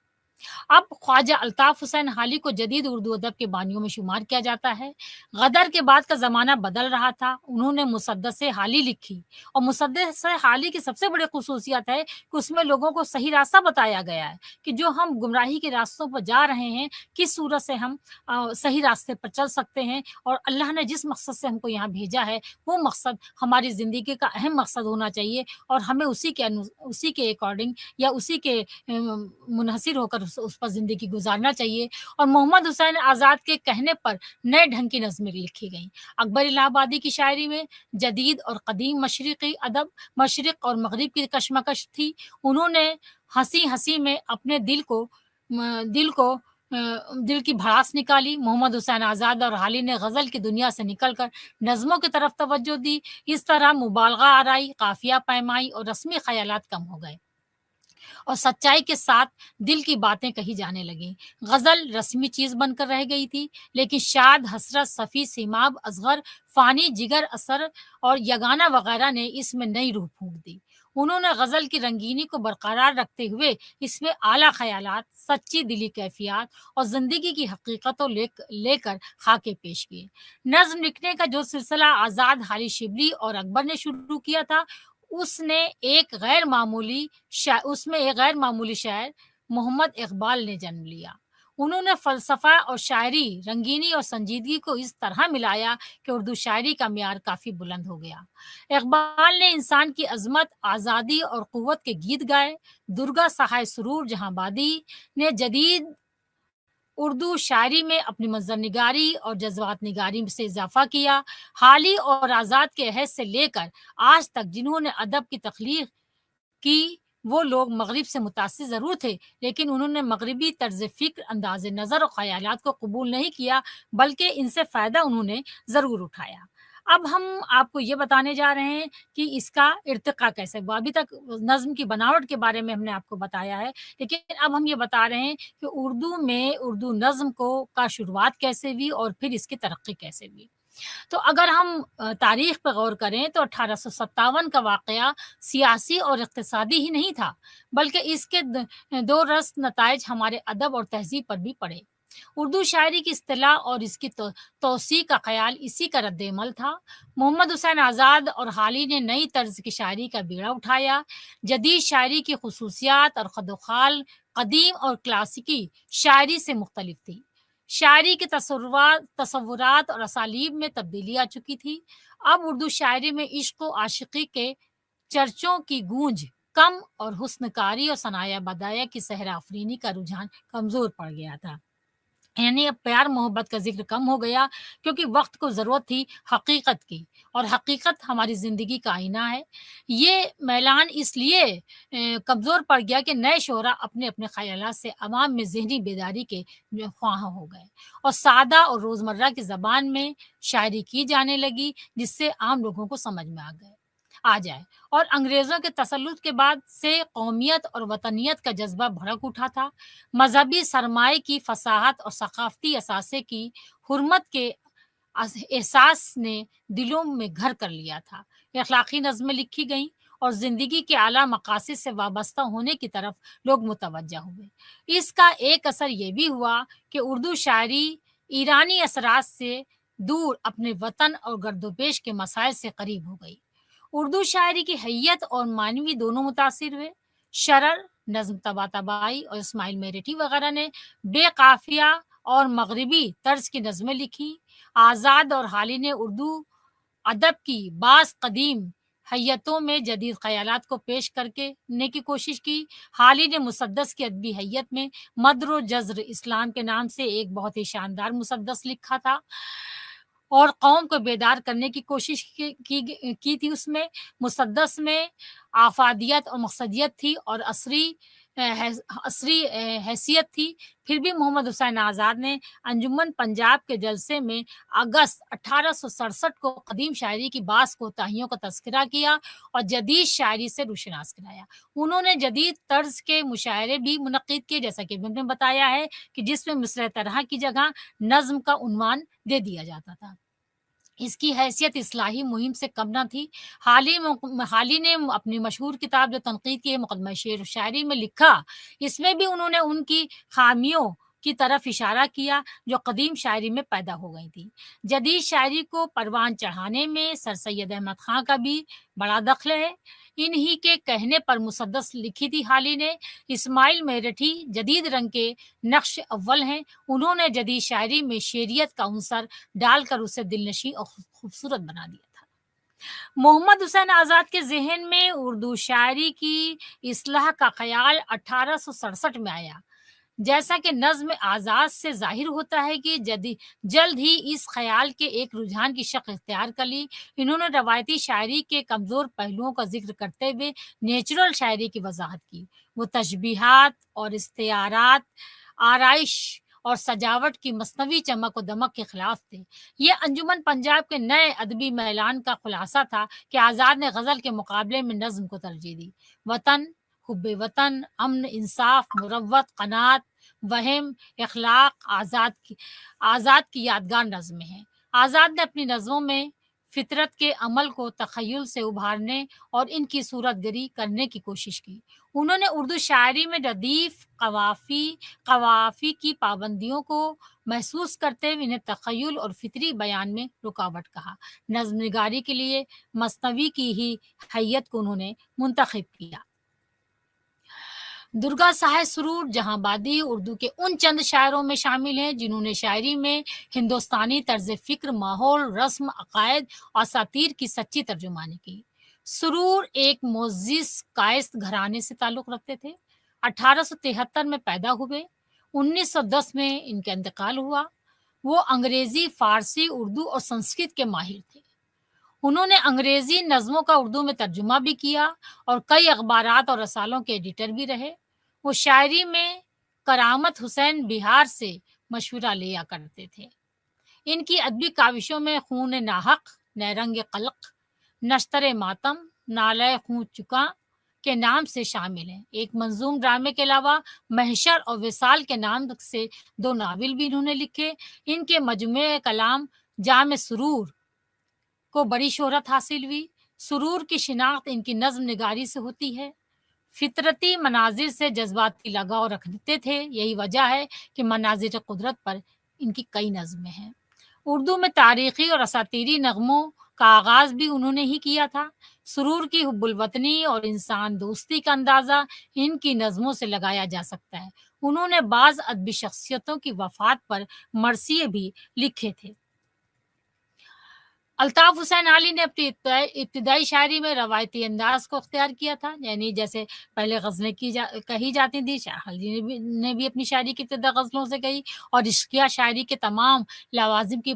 अब ख्वाजा अल्ताफ़ हुसैन हाली को जदीद उर्दू अदब के बानियों में शुमार किया जाता है। गदर के बाद का ज़माना बदल रहा था, उन्होंने मुसद्दस-ए हाली लिखी और मुसद्दस-ए हाली की सबसे बड़ी ख़ुसूसियत है कि उसमें लोगों को सही रास्ता बताया गया है कि जो हम गुमराही के रास्तों पर जा रहे हैं, किस सूरत से हम सही रास्ते पर चल सकते हैं, और अल्लाह ने जिस मकसद से हमको यहाँ भेजा है, वो मकसद हमारी ज़िंदगी का अहम मकसद होना चाहिए और हमें उसी के अकॉर्डिंग या उसी के मुनहसिर होकर उस पर ज़िंदगी गुज़ारना चाहिए। और मोहम्मद हुसैन आज़ाद के कहने पर नए ढंग की नज़्में लिखी गईं। अकबर इलाहाबादी की शायरी में जदीद और कदीम मशरिक़ी अदब, मशरिक़ और मग़रिब की कशमकश थी। उन्होंने हँसी-हँसी में अपने दिल की भड़ास निकाली। मोहम्मद हुसैन आज़ाद और हाली ने ग़ज़ल की दुनिया से निकलकर नज़्मों की तरफ तवज्जो दी। इस तरह मुबालग़ा आराई, काफ़िया पैमाई और रस्मी ख़यालात कम हो गए और सच्चाई के साथ दिल की बातें कही जाने लगीं। ग़ज़ल रस्मी चीज़ बनकर रह गई थी, लेकिन शाद, हसरत, सफ़ी, सीमाब, असग़र, फ़ानी, जिगर, असर और यगाना वग़ैरह ने इसमें नई रूह फूँक दी। उन्होंने ग़ज़ल की रंगीनी को बरक़रार रखते हुए इसमें आला ख़यालात, सच्ची दिली कैफ़ियत और ज़िंदगी की हकीकतों लेकर खाके पेश किए। नज़्म लिखने का जो सिलसिला आज़ाद, हाली शिबली और अकबर ने शुरू किया था, उसने उसमें एक गैर मामूली शायर मोहम्मद इक़बाल ने जन्म लिया। उन्होंने फ़लसफ़ा और शायरी, रंगीनी और संजीदगी को इस तरह मिलाया कि उर्दू शायरी का म्यार काफ़ी बुलंद हो गया। इक़बाल ने इंसान की अज़मत, आज़ादी और क़ुव्वत के गीत गाए। दुर्गा सहाय सुरूर जहाँबादी ने जदीद اردو شاعری میں اپنی منظر نگاری اور جذبات نگاری سے اضافہ کیا۔ حالی اور آزاد کے عہد سے لے کر آج تک جنہوں نے ادب کی تخلیق کی، وہ لوگ مغرب سے متاثر ضرور تھے، لیکن انہوں نے مغربی طرز فکر، انداز نظر اور خیالات کو قبول نہیں کیا، بلکہ ان سے فائدہ انہوں نے ضرور اٹھایا۔ اب ہم آپ کو یہ بتانے جا رہے ہیں کہ اس کا ارتقا کیسے ہوا۔ ابھی تک نظم کی بناوٹ کے بارے میں ہم نے آپ کو بتایا ہے، لیکن اب ہم یہ بتا رہے ہیں کہ اردو میں اردو نظم کا شروعات کیسے ہوئی اور پھر اس کی ترقی کیسے ہوئی۔ تو اگر ہم تاریخ پہ غور کریں تو 1857 کا واقعہ سیاسی اور اقتصادی ہی نہیں تھا، بلکہ اس کے دو رس نتائج ہمارے ادب اور تہذیب پر بھی پڑے۔ اردو شاعری کی اصطلاح اور اس کی توسیع کا خیال اسی کا رد عمل تھا۔ محمد حسین آزاد اور حالی نے نئی طرز کی شاعری کا بیڑا اٹھایا۔ جدید شاعری کی خصوصیات اور خد و خال قدیم اور کلاسیکی شاعری سے مختلف تھی۔ شاعری کے تصورات اور اسالیب میں تبدیلی آ چکی تھی۔ اب اردو شاعری میں عشق و عاشقی کے چرچوں کی گونج کم اور حسن کاری اور ثنایا بدایہ کی صحرا آفرینی کا رجحان کمزور پڑ گیا تھا۔ یعنی اب پیار محبت کا ذکر کم ہو گیا، کیونکہ وقت کو ضرورت تھی حقیقت کی، اور حقیقت ہماری زندگی کا آئینہ ہے۔ یہ میلان اس لیے کمزور پڑ گیا کہ نئے شعراء اپنے اپنے خیالات سے عوام میں ذہنی بیداری کے خواہاں ہو گئے، اور سادہ اور روزمرہ کی زبان میں شاعری کی جانے لگی، جس سے عام لوگوں کو سمجھ میں آ جائے۔ اور انگریزوں کے تسلط کے بعد سے قومیت اور وطنیت کا جذبہ بھڑک اٹھا تھا۔ مذہبی سرمائے کی فصاحت اور ثقافتی اثاثے کی حرمت کے احساس نے دلوں میں گھر کر لیا تھا۔ اخلاقی نظمیں لکھی گئیں اور زندگی کے اعلیٰ مقاصد سے وابستہ ہونے کی طرف لوگ متوجہ ہوئے۔ اس کا ایک اثر یہ بھی ہوا کہ اردو شاعری ایرانی اثرات سے دور اپنے وطن اور گرد و پیش کے مسائل سے قریب ہو گئی۔ اردو شاعری کی حیت اور معنوی دونوں متاثر ہوئے۔ شرر، نظم طباطبائی اور اسماعیل میرٹھی وغیرہ نے بے قافیہ اور مغربی طرز کی نظمیں لکھی۔ آزاد اور حالی نے اردو ادب کی بعض قدیم حیتوں میں جدید خیالات کو پیش کرنے کی کوشش کی۔ حالی نے مسدس کی ادبی حیت میں مدر و جزر اسلام کے نام سے ایک بہت ہی شاندار مسدس لکھا تھا، اور قوم کو بیدار کرنے کی کوشش کی تھی۔ اس میں مسدس میں آفادیت اور مقصدیت تھی اور عصری حیثیت تھی۔ پھر بھی محمد حسین آزاد نے انجمن پنجاب کے جلسے میں اگست 1867 کو قدیم شاعری کی بعض کوتاہیوں کا تذکرہ کیا اور جدید شاعری سے روشناس کرایا۔ انہوں نے جدید طرز کے مشاعرے بھی منعقد کیے، جیسا کہ میں نے بتایا ہے کہ جس میں مصرع طرح کی جگہ نظم کا عنوان دے دیا جاتا تھا۔ اس کی حیثیت اصلاحی مہم سے کم نہ تھی۔ حالی نے اپنی مشہور کتاب جو تنقید کی ہے، مقدمہ شعر و شاعری میں لکھا، اس میں بھی انہوں نے ان کی خامیوں کی طرف اشارہ کیا جو قدیم شاعری میں پیدا ہو گئی تھی۔ جدید شاعری کو پروان چڑھانے میں سر سید احمد خان کا بھی بڑا دخل ہے۔ انہی کے کہنے پر مسدس لکھی تھی حالی نے۔ اسماعیل میرٹھی جدید رنگ کے نقش اول ہیں۔ انہوں نے جدید شاعری میں شعریت کا عنصر ڈال کر اسے دلنشیں اور خوبصورت بنا دیا تھا۔ محمد حسین آزاد کے ذہن میں اردو شاعری کی اصلاح کا خیال 1867 میں آیا۔ جیسا کہ نظم آزاد سے ظاہر ہوتا ہے کہ جلد ہی اس خیال کے ایک رجحان کی شکل اختیار کر لی۔ انہوں نے روایتی شاعری کے کمزور پہلوؤں کا ذکر کرتے ہوئے نیچرل شاعری کی وضاحت کی۔ وہ تشبیہات اور استعارات، آرائش اور سجاوٹ کی مصنوعی چمک و دمک کے خلاف تھے۔ یہ انجمن پنجاب کے نئے ادبی میلان کا خلاصہ تھا کہ آزاد نے غزل کے مقابلے میں نظم کو ترجیح دی۔ وطن، حب وطن، امن، انصاف، مروت، قناعت، وہم، اخلاق آزاد کی یادگار نظمیں ہیں۔ آزاد نے اپنی نظموں میں فطرت کے عمل کو تخیل سے ابھارنے اور ان کی صورت گری کرنے کی کوشش کی۔ انہوں نے اردو شاعری میں ردیف قوافی کی پابندیوں کو محسوس کرتے ہوئے انہیں تخیل اور فطری بیان میں رکاوٹ کہا۔ نظم نگاری کے لیے مثنوی کی ہی حیت کو انہوں نے منتخب کیا۔ درگا صاحب سرور جہاں آبادی اردو کے ان چند شاعروں میں شامل ہیں جنہوں نے شاعری میں ہندوستانی طرز فکر، ماحول، رسم، عقائد اور اساطیر کی سچی ترجمانی کی۔ سرور ایک معزز کائست گھرانے سے تعلق رکھتے تھے۔ 1873 میں پیدا ہوئے۔ 1910 में इनका इंतकाल हुआ। वो अंग्रेजी, फारसी, उर्दू और संस्कृत के माहिर थे। उन्होंने अंग्रेजी नज़्मों का उर्दू में तर्जुमा भी किया और कई अखबारात और रसालों के एडिटर भी रहे। वो शायरी में करामत हुसैन बिहार से मशवरा लिया करते थे। इनकी अदबी काविशों में खून नाहक, नैरंग कलक, नश्तर मातम, नाले खून चुका के नाम से शामिल हैं। एक मंजूम ड्रामे के अलावा महशर और विसाल के नाम से 2 नावल भी इन्होंने लिखे। इनके मजमूए कलाम जाम सुरूर को बड़ी शोहरत हासिल हुई। सुरूर की शिनाख्त इनकी नज़्म निगारी से होती है। फितरती मनाजिर से जज्बाती लगाव रखते थे। यही वजह है कि मनाजिर कुदरत पर इनकी कई नज़में हैं। उर्दू में तारीख़ी और असातीरी नगमों का आगाज़ भी उन्होंने ही किया था। सुरूर की हुब्बुल वतनी और इंसान दोस्ती का अंदाज़ा इनकी नज़मों से लगाया जा सकता है। उन्होंने बाज़ अदबी शख्सियतों की वफ़ात पर मरसिये भी लिखे थे। अल्ताफ़ हुसैन आली ने अपनी इब्तिदाई शायरी में रवायती अंदाज़ को इख्तियार किया था, यानी जैसे पहले ग़ज़लें कही जाती थी, शाह अली ने भी अपनी शायरी की इब्तिदा ग़ज़लों से कही और इश्क़िया शायरी के तमाम लवाज़िम की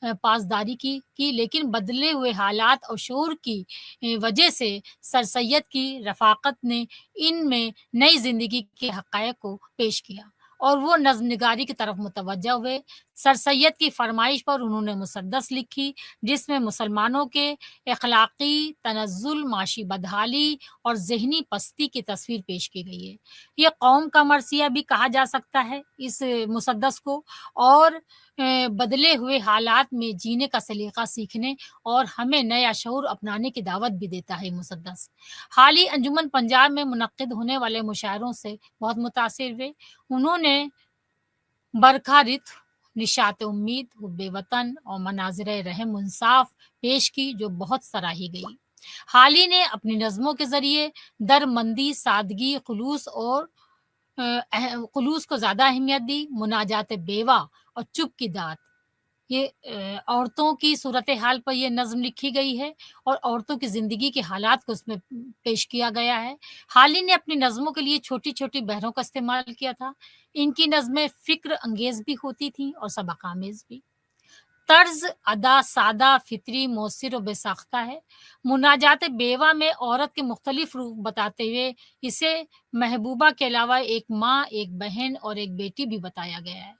पासदारी की, लेकिन बदले हुए हालात और शऊर की वजह से सर सैयद की रफ़ाक़त ने इनमें नई ज़िंदगी के हक़ाइक़ को पेश किया और वो नज़्म निगारी की तरफ मुतवज्जह हुए। सर सैयद की फ़रमाइश पर उन्होंने मुसद्दस लिखी, जिसमें मुसलमानों के अखलाकी तनज़्ज़ुल, माशी बदहाली और ज़हनी पस्ती की तस्वीर पेश की गई है। ये कौम का मरसिया भी कहा जा सकता है इस मुसद्दस को, और बदले हुए हालात में जीने का सलीक़ा सीखने और हमें नया शऊर अपनाने की दावत भी देता है ये मुसद्दस। हाल ही अंजुमन पंजाब में मुनक्किद होने वाले मुशायरों से बहुत मुतासिर हुए। उन्होंने बरखा रित, निशात उम्मीद, हुब्बे वतन और मनाज़िर रहम इंसाफ पेश की, जो बहुत सराही गई। हाली ने अपनी नज़मों के ज़रिए दरमंदी, सादगी, खुलूस और खुलूस को ज़्यादा अहमियत दी। मुनाजात बेवा और चुप की दात, ये औरतों की सूरत हाल पर ये नज़्म लिखी गई है और औरतों की ज़िंदगी के हालात को उसमें पेश किया गया है। हाली ने अपनी नज़मों के लिए छोटी-छोटी बहरों का इस्तेमाल किया था। इनकी नज़में फ़िक्र अंगेज़ भी होती थीं और सबक-आमेज़ भी। तर्ज़ अदा सादा, फ़ितरी, मौसिर और बेसाख्ता है। मुनाजात बेवा में औरत के मुख्तलिफ़ रूप बताते हुए इसे महबूबा के अलावा एक माँ, एक बहन और एक बेटी भी बताया गया है।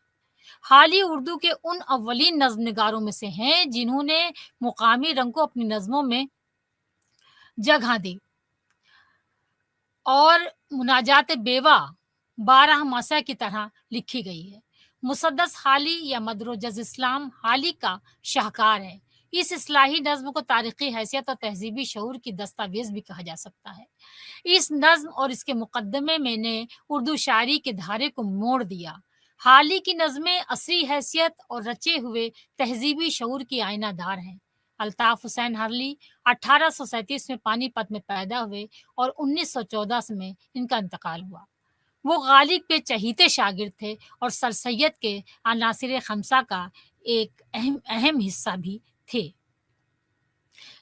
हाली उर्दू के उन अव्वलीन नज़्म निगारों में से हैं जिन्होंने मुकामी रंग को अपनी नज़मों में जगह दी और मुनाजात बेवा 12 मासा की तरह लिखी गई है। मुसद्दस हाली या मदरुजज़ इस्लाम हाली का शाहकार है। इस इस्लाही नज़्म को तारीख़ी हैसियत और तहज़ीबी शऊर की दस्तावेज़ भी कहा जा सकता है। इस नज़्म और इसके मुक़द्दमे में ने उर्दू शायरी के धारे को मोड़ दिया। हाली की नज़में असरी हैसियत और रचे हुए तहज़ीबी शऊर की आईनादार हैं। अल्ताफ़ हुसैन हाली 1837 में पानीपत में पैदा हुए और 1914 में इनका इंतकाल हुआ। वो गालिब के चहीते शागिर्द थे और सर सैयद के अनासिर खमसा का एक अहम अहम हिस्सा भी थे।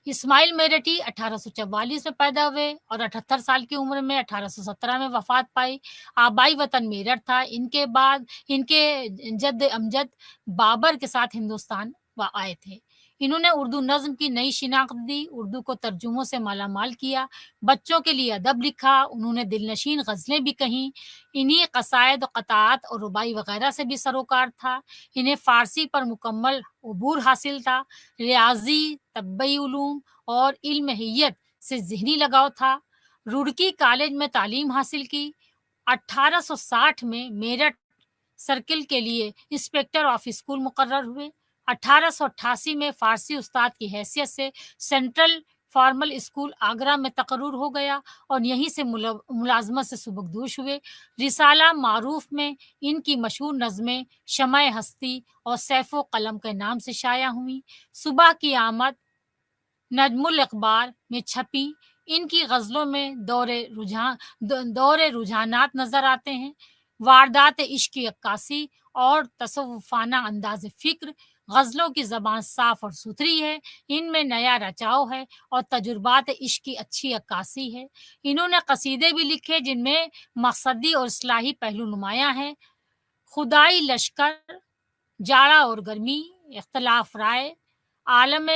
इस्माइल मेरठी 1844 में पैदा हुए और 78 साल की उम्र में 1817 में वफ़ात पाई। आबाई वतन मेरठ था। इनके बाद इनके जद अमजद बाबर के साथ हिंदुस्तान आए थे। इन्होंने उर्दू नज़्म की नई शिनाख्त दी, उर्दू को तर्जुमों से मालामाल किया, बच्चों के लिए अदब लिखा, उन्होंने दिलनशीन ग़ज़लें भी कहीं। इन्हीं क़सायद, क़ताआत और रुबाई वग़ैरह से भी सरोकार था। इन्हें फ़ारसी पर मुकम्मल अबूर हासिल था। रियाज़ी, तब्बई उलूम और इल्म हिय्यत से ज़हनी लगाव था। रुड़की कॉलेज में तालीम हासिल की। 1860 में मेरठ सर्किल के लिए इंस्पेक्टर ऑफ स्कूल मुकर्रर हुए। 1888 में फ़ारसी उस्ताद की हैसियत से सेंट्रल फॉर्मल स्कूल आगरा में तकर्रुर हो गया और यहीं से मुलाज़मत से सुबकदोश हुए। रिसाला मारूफ में इनकी मशहूर नज़में शमए हस्ती और सैफ़ो कलम के नाम से शाया हुई। सुबह की आमद, नजमुल इक़बाल में छपी। इनकी ग़ज़लों में दौरे रुझानात नज़र आते हैं। वारदात इश्क की अक्कासी और तसव्वुफ़ाना अंदाज़ फ़िक्र। ग़ज़लों की ज़बान साफ़ और सुथरी है। इनमें नया रचाव है और तजुर्बात इश्क की अच्छी अक्कासी है। इन्होंने क़सीदे भी लिखे जिनमें मक़सदी और इस्लाही पहलू नुमायाँ हैं। खुदाई लश्कर, जाड़ा और गर्मी, इख्तलाफ राय, आलम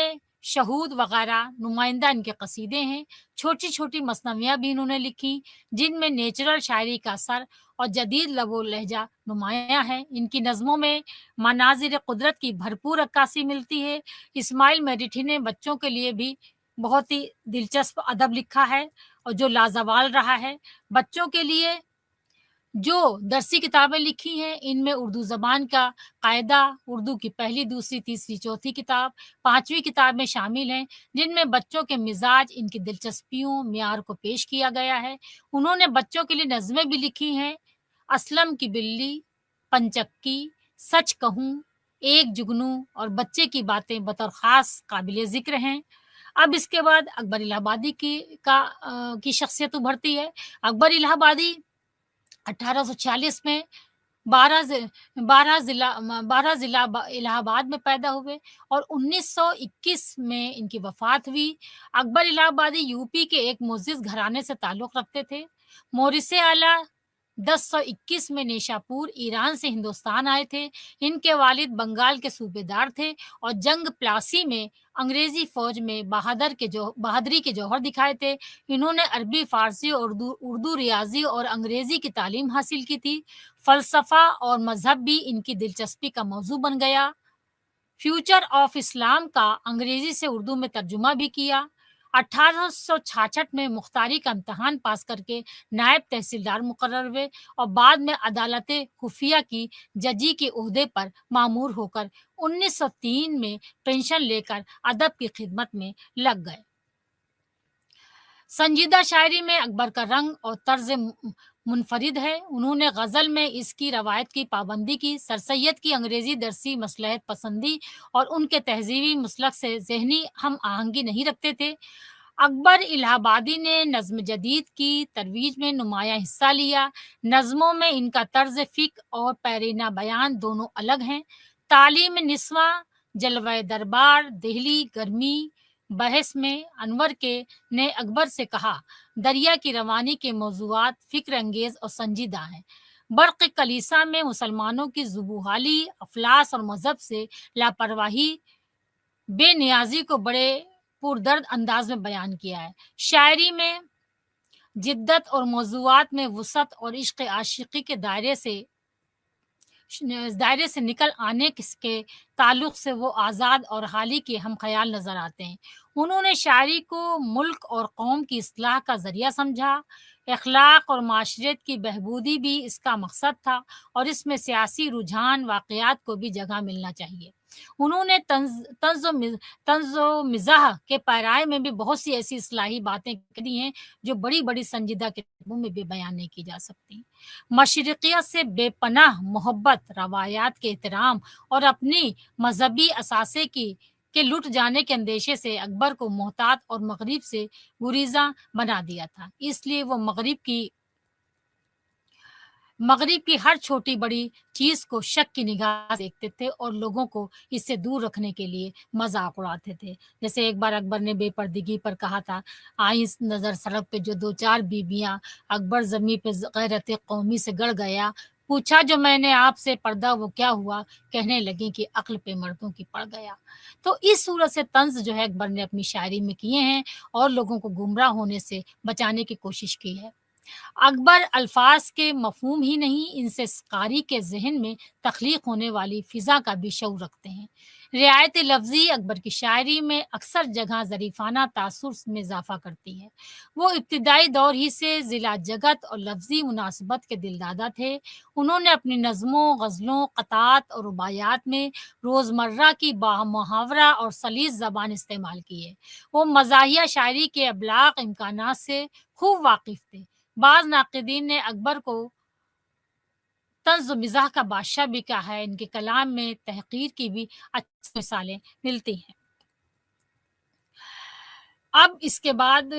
शहूद वगैरह नुमाइंदा इनके कसीदे हैं। छोटी-छोटी मसनवियाँ भी इन्होंने लिखी, जिनमें नेचुरल शायरी का असर और जदीद लबो लहजा नुमायाँ है। इनकी नज़्मों में मनाज़िर कुदरत की भरपूर अक्कासी मिलती है। इस्माइल मेडिठी ने बच्चों के लिए भी बहुत ही दिलचस्प अदब लिखा है और जो लाज़वाल रहा है। बच्चों के लिए जो दरसी किताबें लिखी हैं, इनमें उर्दू ज़बान का कायदा, उर्दू की पहली, दूसरी, तीसरी, चौथी किताब, 5वीं किताब में शामिल हैं, जिनमें बच्चों के मिज़ाज, इनकी दिलचस्पियों, म्यार को पेश किया गया है। उन्होंने बच्चों के लिए नज़्में भी लिखी हैं, असलम की बिल्ली, पंचक्की, सच कहूँ, एक जुगनू और बच्चे की बातें बतौर ख़ास काबिल ज़िक्र हैं। अब इसके बाद अकबर इलाहाबादी की शख्सियत उभरती है। अकबर इलाहाबादी 1846 में 12 ज़ि 12 ज़िला इलाहाबाद में पैदा हुए और 1921 में इनकी वफ़ात हुई। अकबर इलाहाबादी यूपी के एक मुअज़्ज़िज़ घराने से ताल्लुक़ रखते थे। मोरिस आला 1021 में नेशापुर, ईरान से हिंदुस्तान आए थे। इनके वालिद बंगाल के सूबेदार थे और जंग प्लासी में अंग्रेज़ी फ़ौज में बहादुरी के जौहर दिखाए थे। इन्होंने अरबी, फ़ारसी, उर्दू उर्दू, रियाज़ी और अंग्रेज़ी की तालीम हासिल की थी। फ़लसफ़ा और मज़हब भी इनकी दिलचस्पी का मौज़ू बन गया। फ्यूचर ऑफ इस्लाम का अंग्रेज़ी से उर्दू में तर्जुमा भी किया। 1866 में मुख्तारी का इम्तिहान पास करके नायब तहसीलदार मुकर्रर हुए और बाद में अदालत खुफिया की जजी के ओहदे पर मामूर होकर 1903 में पेंशन लेकर अदब की खिदमत में लग गए। संजीदा शायरी में अकबर का रंग और तर्ज मुनफरिद है। उन्होंने गज़ल में इसकी रवायत की पाबंदी की, सर सैयद की अंग्रेज़ी दरसी मसलहत पसंदी और उनके तहज़ीबी मसलक से ज़हनी हम आहंगी नहीं रखते थे। अकबर इलाहाबादी ने नज़्म जदीद की तरवीज में नुमायाँ हिस्सा लिया। नज़्मों में इनका तर्ज फ़िक्र और पैरीना बयान दोनों अलग हैं। तालीम निस्वां, जलवाए दरबार, देहली, गर्मी, बहस में अनवर के ने अकबर से कहा, दरिया की रवानी के मौज़ूआत फ़िक्र अंगेज़ और संजीदा हैं। बर्क़ कलीसा में मुसलमानों की ज़ुबूहाली, अफ़लास और मज़हब से लापरवाही, बेनियाज़ी को बड़े पुरदर्द अंदाज़ में बयान किया है। शायरी में जिद्दत और मौज़ूआत में वुसअत और इश्क़ आशिक़ी के दायरे से निकल आने के ताल्लुक से वो आज़ाद और हाली के हम ख़याल नज़र आते हैं। उन्होंने शायरी को मुल्क और कौम की इस्लाह का ज़रिया समझा। अखलाक और माशरियत की बहबूदी भी इसका मकसद था और इसमें सियासी रुझान वाक़यात को भी जगह मिलना चाहिए। उन्होंने तंज़ मिज़ाह के पैराए में भी बहुत सी ऐसी इस्लाही बातें करी हैं जो बड़ी-बड़ी संजीदा किताबों में भी बयान नहीं की जा सकती। मशरिकियत से बेपनाह मोहब्बत, रवायात के एहतराम और अपनी मज़हबी असासे के लुट जाने के अंदेशे से अकबर को मोहतात और मग़रिब से गुरीज़ा बना दिया था। इसलिए वो मग़रिब की हर छोटी-बड़ी चीज़ को शक की निगाह से देखते थे और लोगों को इससे दूर रखने के लिए मज़ाक उड़ाते थे। जैसे एक बार अकबर ने बेपर्दगी पर कहा था, आई नज़र सड़क पे जो 2-4 बीबियाँ, अकबर ज़मीं पे गैरत कौमी से गड़ गया, पूछा जो मैंने आपसे पर्दा वो क्या हुआ? कहने लगी कि अक्ल पे मर्दों की पड़ गया। तो इस सूरत से तंज़ जो है अकबर ने अपनी शायरी में किए हैं और लोगों को गुमराह होने से बचाने की कोशिश की है। अकबर अल्फाज के मफ़हूम ही नहीं, इनसे क़ारी के ज़हन में तख्लीक होने वाली फ़िज़ा का भी शऊर रखते हैं। रियायत लफ्ज़ी अकबर की शायरी में अक्सर जगह ज़रीफ़ाना तासुर में इज़ाफ़ा करती है। वो इब्तिदाई दौर ही से ज़िला जगत और लफ्ज़ी मुनासिबत के दिलदादा थे। उन्होंने अपनी नज़्मों, ग़ज़लों, क़तात और रुबायात में रोज़मर्रा की मुहावरा और सलीस ज़बान इस्तेमाल की है। वो मज़ाहिया शायरी के अबलाग़ इम्कानात से खूब वाक़िफ़ थे। बाज़ नाक़िदीन ने अकबर को तंज़ मिज़ाह का बादशाह भी कहा है। इनके कलाम में तहक़ीर की भी अच्छी मिसालें मिलती हैं। अब इसके बाद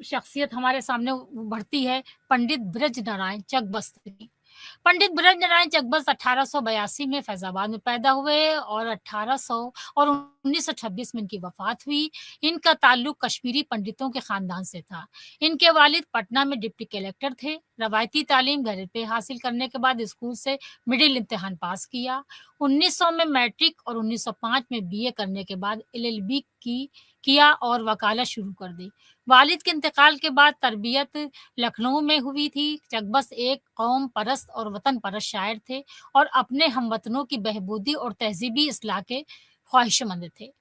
शख्सियत हमारे सामने उभरती है पंडित ब्रज नारायण चकबस्त की। पंडित ब्रज नारायण चकबस्त 1882 में फैज़ाबाद में पैदा हुए और 1800 और 1926 में इनकी वफ़ात हुई। इनका ताल्लुक कश्मीरी पंडितों के ख़ानदान से था। इनके वालिद पटना में डिप्टी कलेक्टर थे। रवायती तालीम घर पे हासिल करने के बाद स्कूल से मिडिल इम्तिहान पास किया। 1900 में मैट्रिक और 1905 में बीए करने के बाद एलएलबी किया और वकालत शुरू कर दी। वालिद के इंतकाल के बाद तरबियत लखनऊ में हुई थी। चकबस एक कौम परस्त और वतन परस्त शायर थे और अपने हमवतनों की बहबूदी और तहज़ीबी इस्लाह के ख्वाहिशमंद थे।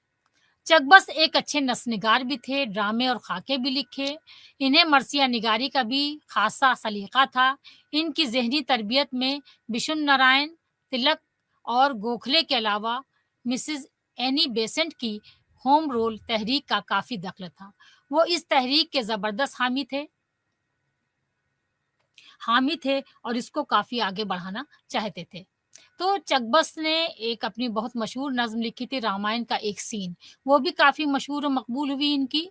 चकबस एक अच्छे नस्लनिगार भी थे, ड्रामे और खाके भी लिखे। इन्हें मरसिया निगारी का भी खासा सलीका था। इनकी ज़हनी तरबियत में विशुन नारायण, तिलक और गोखले के अलावा मिसेज़ एनी बेसेंट की होम रूल तहरीक का काफ़ी दखल था। वो इस तहरीक के ज़बरदस्त हामी थे और इसको काफ़ी आगे बढ़ाना चाहते थे। तो चकबस ने एक अपनी बहुत मशहूर नज़्म लिखी थी रामायण का एक सीन, वो भी काफ़ी मशहूर और मकबूल हुई इनकी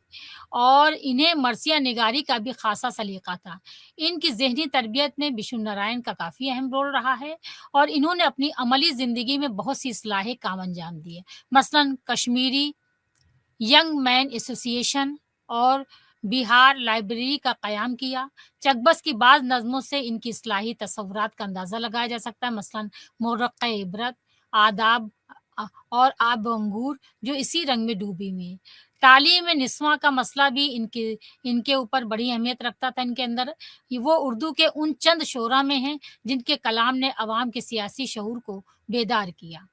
और इन्हें मरसिया निगारी का भी ख़ासा सलीक़ा था। इनकी ज़हनी तरबियत में विष्णु नारायण का काफ़ी अहम रोल रहा है और इन्होंने अपनी अमली ज़िंदगी में बहुत सी इस्लाही काम अंजाम दिए। मसलन कश्मीरी यंग मैन एसोसिएशन और बिहार लाइब्रेरी का क़याम किया। चकबस की बाज़ नज़्मों से इनकी इस्लाही तसव्वुरात का अंदाज़ा लगाया जा सकता है, मसलन मोरक़-ए-इबरत, आदाब और आब अंगूर जो इसी रंग में डूबी हुई हैं। तालीम निस्वां का मसला भी इनके इनके ऊपर बड़ी अहमियत रखता था इनके अंदर। वो उर्दू के उन चंद शोरा में हैं, जिनके कलाम ने अवाम के सियासी शऊर को बेदार किया।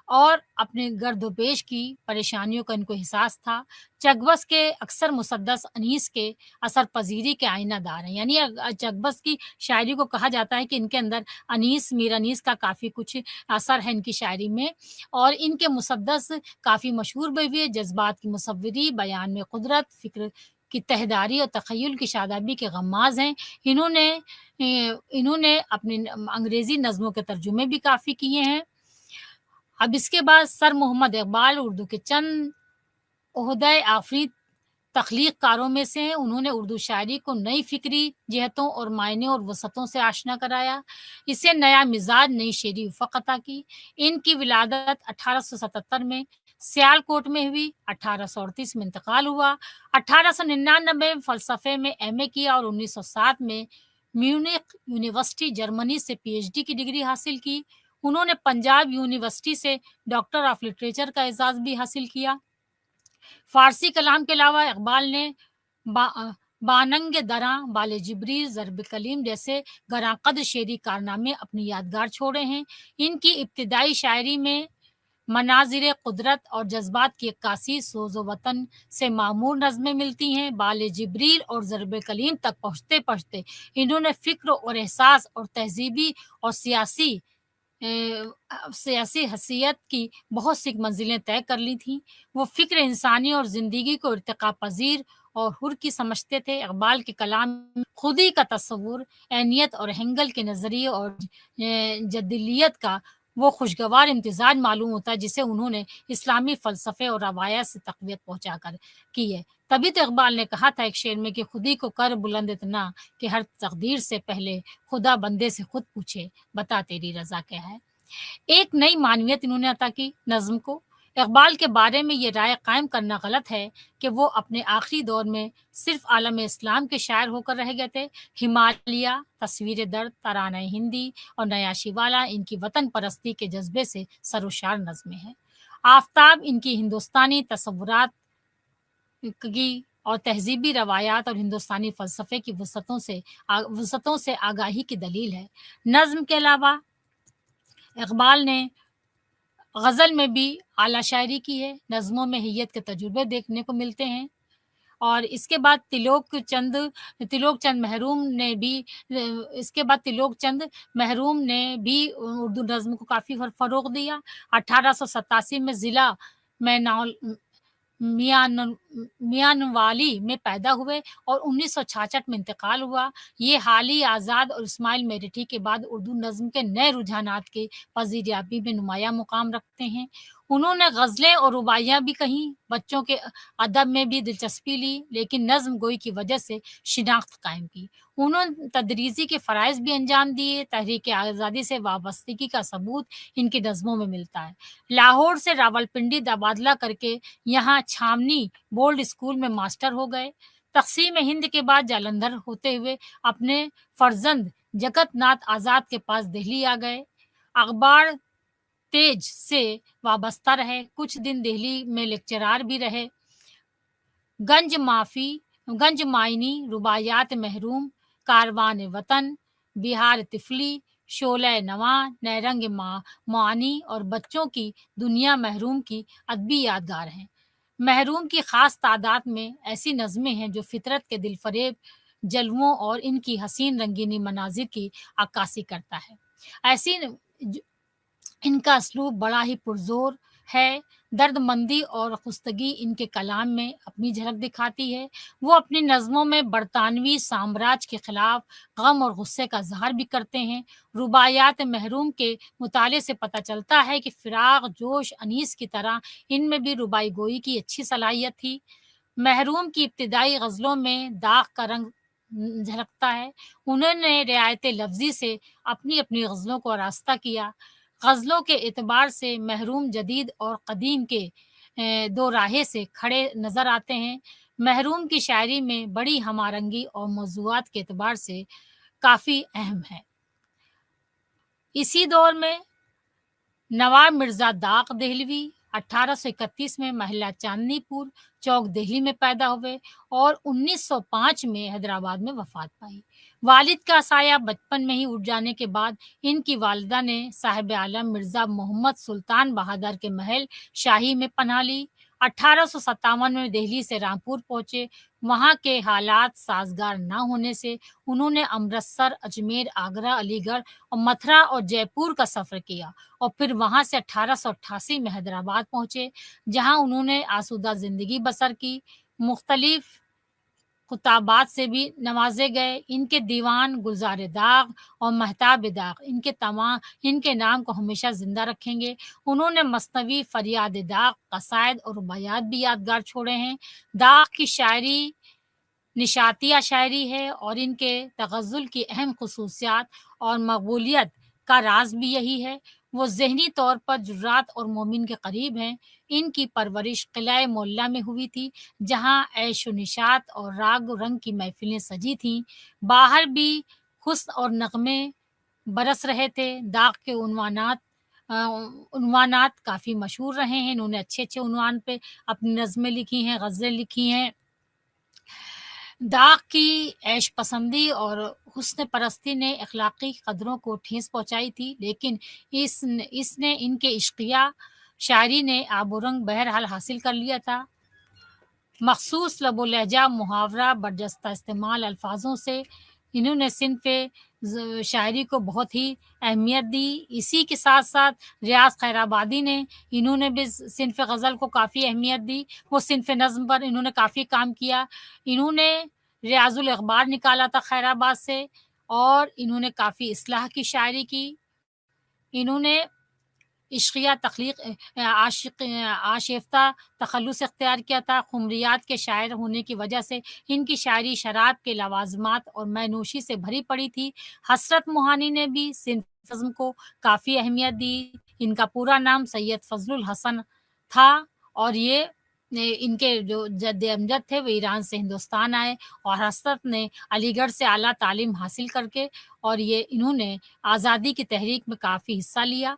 और अपने गर्दोपेश की परेशानियों का इनको एहसास था। चकबस के अक्सर मुसद्दस अनीस के असर पज़ीरी के आईनादार हैं। यानी चकबस की शायरी को कहा जाता है कि इनके अंदर अनीस, मीर अनीस का काफ़ी कुछ असर है इनकी शायरी में और इनके मुसद्दस काफ़ी मशहूर भी हुए। जज़्बात की मुसव्विरी, बयान में कुदरत, फ़िक्र की तहदारी और तख़य्युल की शादाबी के गम्माज़ हैं। इन्होंने अपनी अंग्रेज़ी नज़्मों के तर्जुमे भी काफ़ी किए हैं। अब इसके बाद सर मोहम्मद इकबाल उर्दू के चंद ओहदे आफ़रीन तख्लीक कारों में से हैं। उन्होंने उर्दू शायरी को नई फ़िक्री जिहतों और मायने और वसअतों से आशना कराया। इसे नया मिज़ाज, नई शेरी उफ़क़ अता की। इनकी विलादत 1877 में सियालकोट में हुई, 1838 में इंतकाल हुआ। 1899 में फ़लसफ़े में एमए किया और 1907 में म्यूनिख यूनिवर्सिटी जर्मनी से पीएचडी की डिग्री हासिल की। उन्होंने पंजाब यूनिवर्सिटी से डॉक्टर ऑफ लिटरेचर का एज़ाज़ भी हासिल किया। फ़ारसी कलाम के अलावा इक़बाल ने बा बानंग दराँ, बाले जिब्रील, ज़र्ब कलीम जैसे गराँक़द्र शेरी कारनामे अपनी यादगार छोड़े हैं। इनकी इब्तिदाई शायरी में मनाज़िर कुदरत और जज़्बात की अक्कासी, सोज़ो वतन से मामूर नज़्में मिलती हैं। बाले जिब्रील और ज़र्ब कलीम तक पहुँचते-पहुँचते इन्होंने फ़िक्र और एहसास और तहज़ीबी और सियासी हसीयत की बहुत सी मंजिलें तय कर ली थीं। वो फ़िक्र इंसानी और ज़िंदगी को इर्तिक़ा पज़ीर और हुर की समझते थे। इक़बाल के कलाम में खुदी का तसव्वुर, ऐनियत और हेंगल के नज़रिए और जद्दिलियत का वो खुशगवार इम्तिज़ाज मालूम होता है, जिसे उन्होंने इस्लामी फ़लसफ़े और रवायत से तक़वियत पहुँचाकर की है। तभी तो इक़बाल ने कहा था एक शेर में कि खुदी को कर बुलंद इतना कि हर तक़दीर से पहले खुदा बंदे से खुद पूछे, बता तेरी रज़ा क्या है। एक नई मानवियत इन्होंने अता की नज़्म को। इक़बाल के बारे में ये राय कायम करना गलत है कि वो अपने आखिरी दौर में सिर्फ़ आलम इस्लाम के शायर होकर रह गए थे। हिमालया, तस्वीर दर्द, तराना हिंदी और नया शिवाला इनकी वतन परस्ती के जज़्बे से सरोशार नज़्में हैं। आफ़ताब इनकी हिंदुस्तानी तसव्वुरात की और तहज़ीबी रवायात और हिंदुस्तानी फ़लसफ़े की वुसअतों से आगाही की दलील है। नज़्म के अलावा इक़बाल ने ग़ज़ल में भी आला शायरी की है। नज़्मों में हिय्यत के तजुर्बे देखने को मिलते हैं और तिलोक चंद महरूम ने भी उर्दू नज़्म को काफ़ी फ़रोग़ दिया। 1887 में ज़िला मैनौल मियान मियानवाली में पैदा हुए और 1966 में इंतकाल हुआ। ये हाली आज़ाद और इस्माइल मेरठी के बाद उर्दू नज़्म के नए रुझानात के पज़ीरियाबी में नुमायाँ मुक़ाम रखते हैं। उन्होंने ग़ज़लें और रुबाइयाँ भी कहीं, बच्चों के अदब में भी दिलचस्पी ली, लेकिन नज़्म गोई की वजह से शिनाख्त कायम की। उन्होंने तदरीसी के फ़राइज़ भी अंजाम दिए, तहरीक आज़ादी से वाबस्तगी का सबूत इनकी नज़्मों में मिलता है। लाहौर से रावलपिंडी तबादला करके यहाँ छावनी बोर्ड स्कूल में मास्टर हो गए। तक़सीम हिंद के बाद जालंधर होते हुए अपने फ़र्ज़ंद जगत नाथ आज़ाद के पास दिल्ली आ गए। अखबार तेज से वाबस्ता रहे, कुछ दिन दिल्ली में लेक्चरार भी रहे। गंज माफ़ी गंज माइनी, रुबायात महरूम, कारवान वतन, बिहार तिफली, शोले नवा, नैरंग मानी और बच्चों की दुनिया महरूम की अदबी यादगार हैं। महरूम की ख़ास तादाद में ऐसी नज़में हैं जो फ़ितरत के दिलफ़रेब जलवों और इनकी हसीन रंगीनी मनाज़िर की अक्कासी करता है। ऐसी न ज इनका असलूब बड़ा ही पुरज़ोर है, दर्दमंदी और ख़ुस्तगी इनके कलाम में अपनी झलक दिखाती है। वो अपनी नज़्मों में बरतानवी साम्राज्य के ख़िलाफ़ गम और गुस्से का इज़हार भी करते हैं। रुबायात महरूम के मुताले से पता चलता है कि फ़िराक़, जोश, अनीस की तरह इनमें भी रुबाई गोई की अच्छी सलाहियत थी। महरूम की इब्तिदाई ग़ज़लों में दाग़ का रंग झलकता है। उन्होंने रियायत लफ़्ज़ी से अपनी-अपनी ग़ज़लों को आरास्ता किया। ग़ज़लों के एतबार से महरूम जदीद और क़दीम के दो राहे से खड़े नज़र आते हैं। महरूम की शायरी में बड़ी हमारंगी और मौज़ूआत के एतबार से काफ़ी अहम है। इसी दौर में नवाब मिर्ज़ा दाक़ देहलवी 1831 में महल्ला चांदनीपुर चौक दिल्ली में पैदा हुए और 1905 में हैदराबाद में वफ़ात पाई। वालिद का साया बचपन में ही उठ जाने के बाद इनकी वालिदा ने साहिब आलम मिर्ज़ा मोहम्मद सुल्तान बहादुर के महल शाही में पनाह ली। 1857 में दिल्ली से रामपुर पहुँचे। वहाँ के हालात साज़गार न होने से उन्होंने अमृतसर, अजमेर, आगरा, अलीगढ़ और मथुरा और जयपुर का सफ़र किया और फिर वहाँ से 1888 में हैदराबाद पहुँचे, जहाँ उन्होंने आसूदा ज़िंदगी बसर की। मुख्तलिफ़ खुताबात से भी नवाज़े गए। इनके दीवान गुलज़ार दाग़ और महताब दाग़ इनके नाम को हमेशा ज़िंदा रखेंगे। उन्होंने मसनवी, फ़रियाद दाग़, क़साइद और रुबायात भी यादगार छोड़े हैं। दाग़ की शायरी निशातिया शायरी है और इनके तग़ज़्ज़ुल की अहम ख़ुसूसियत और मक़बूलियत का राज़ भी यही है। वो ज़हनी तौर पर जुर्रात और मोमिन के करीब हैं। इनकी परवरिश किला मोहल्ला में हुई थी, जहाँ ऐश व निशात और राग व रंग की महफ़िलें सजी थीं। बाहर भी हुस्न और नग़्मे बरस रहे थे। दाग़ के उन्वानात काफ़ी मशहूर रहे हैं। इन्होंने अच्छे-अच्छे उन्वान पे अपनी नज़में लिखी हैं, ग़ज़लें लिखी हैं। दाग़ की ऐश पसंदी और हुस्न परस्ती ने अखलाकी कदरों को ठेस पहुँचाई थी, लेकिन इसने इनके इश्क़िया शायरी ने आबोरंग बहरहाल हासिल कर लिया था। मख़सूस लबो लहजा, मुहावरा, बरजस्ता इस्तेमाल अल्फ़ाज़ों से इन्होंने सिन्फ़ शायरी को बहुत ही अहमियत दी। इसी के साथ-साथ रियाज़ खैराबादी ने इन्होंने भी सिन्फ़ ग़ज़ल को काफ़ी अहमियत दी। वो सिन्फ़ नज़्म पर इन्होंने काफ़ी काम किया। इन्होंने रियाज़ुल अख़बार निकाला था खैराबाद से और इन्होंने काफ़ी इस्लाह की शायरी की। इन्होंने इश्क़िया तख़लीक़ आशिफ़ता तख़ल्लुस इख्तियार किया था। खुमरियात के शायर होने की वजह से इनकी शायरी शराब के लवाज़िमात और मैनोशी से भरी पड़ी थी। हज़रत मोहानी ने भी सिन्फ़ नज़्म को काफ़ी अहमियत दी। इनका पूरा नाम सैयद फ़ज़लुल हसन था और ये इनके जो जद्द अमजद थे, वो ईरान से हिंदुस्तान आए और हज़रत ने अलीगढ़ से आला तालीम हासिल करके और इन्होंने आज़ादी की तहरीक में काफ़ी हिस्सा लिया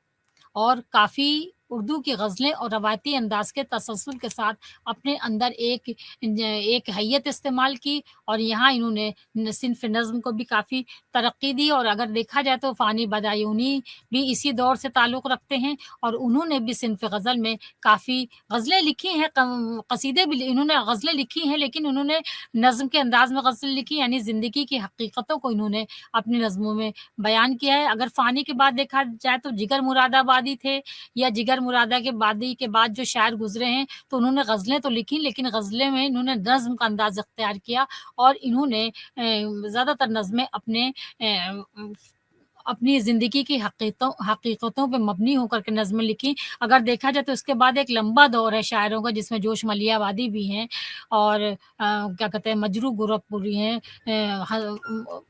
और काफ़ी उर्दू की ग़ज़लें और रवायती अंदाज़ के तसलसल के साथ अपने अंदर एक हैयत इस्तेमाल की और यहाँ इन्होंने सिन्फ़ नज़्म को भी काफ़ी तरक्की दी और अगर देखा जाए तो फ़ानी बदायूनी भी इसी दौर से ताल्लुक़ रखते हैं और उन्होंने भी सिन्फ़ ग़ज़ल में काफ़ी ग़ज़लें लिखी हैं, क़सीदे भी इन्होंने ग़ज़लें लिखी हैं, लेकिन उन्होंने नज़्म के अंदाज़ में ग़ज़ल लिखी, यानी ज़िंदगी की हकीकतों को इन्होंने अपनी नज़्मों में बयान किया है। अगर फ़ानी के बाद देखा जाए तो जिगर मुरादाबादी थे या जिगर मुरादाबादी के बाद जो शायर गुज़रे हैं, तो उन्होंने ग़ज़लें तो लिखी, लेकिन ग़ज़लें में इन्होंने नज़्म का अंदाज़ इख्तियार किया और इन्होंने ज़्यादातर नज़में अपने अपनी ज़िंदगी की हकीकतों पे मबनी होकर के नज़्में लिखी। अगर देखा जाए तो उसके बाद एक लंबा दौर है शायरों का जिसमें जोश मलियावादी भी हैं और क्या कहते हैं मजरू गोरखपुरी हैं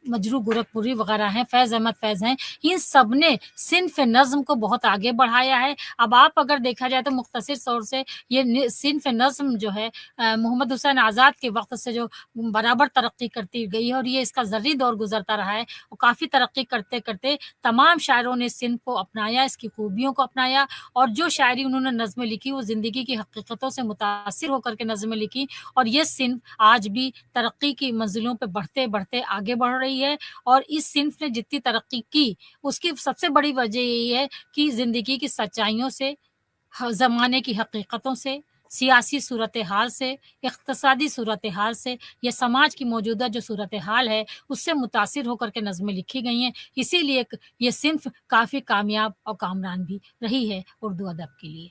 मजरू गोरखपुरी वग़ैरह हैं, फ़ैज़ अहमद फ़ैज़ हैं। इन सब ने सिन्फ़ नज़्म को बहुत आगे बढ़ाया है। अब आप अगर देखा जाए तो मुख़्तसर तौर से ये सिन्फ़ नज़्म जो है मोहम्मद हुसैन आज़ाद के वक़्त से जो बराबर तरक्की करती गई है और ये इसका ज़र्री दौर गुज़रता रहा है और काफ़ी तरक्की करते-करते तमाम शायरों ने इस सिन्फ़ को अपनाया, इसकी खूबियों को अपनाया और जो शायरी उन्होंने नज़्में लिखी वो ज़िंदगी की हकीकतों से मुतासिर होकर के नज़्में लिखी और ये सिन्फ़ आज भी तरक्की की मंज़िलों पे बढ़ते-बढ़ते आगे बढ़ रही है और इस सिन्फ़ ने जितनी तरक्की की, उसकी सबसे बड़ी वजह यही है कि ज़िंदगी की सच्चाइयों से ज़माने की हकीकतों से, सियासी सूरत-ए-हाल से, इक़्तिसादी सूरत-ए-हाल से या समाज की मौजूदा जो सूरत-ए-हाल है, उससे मुतासिर होकर के नज़्में लिखी गई हैं। इसीलिए क ये सिन्फ़ काफ़ी कामयाब और कामयान भी रही है उर्दू अदब के लिए।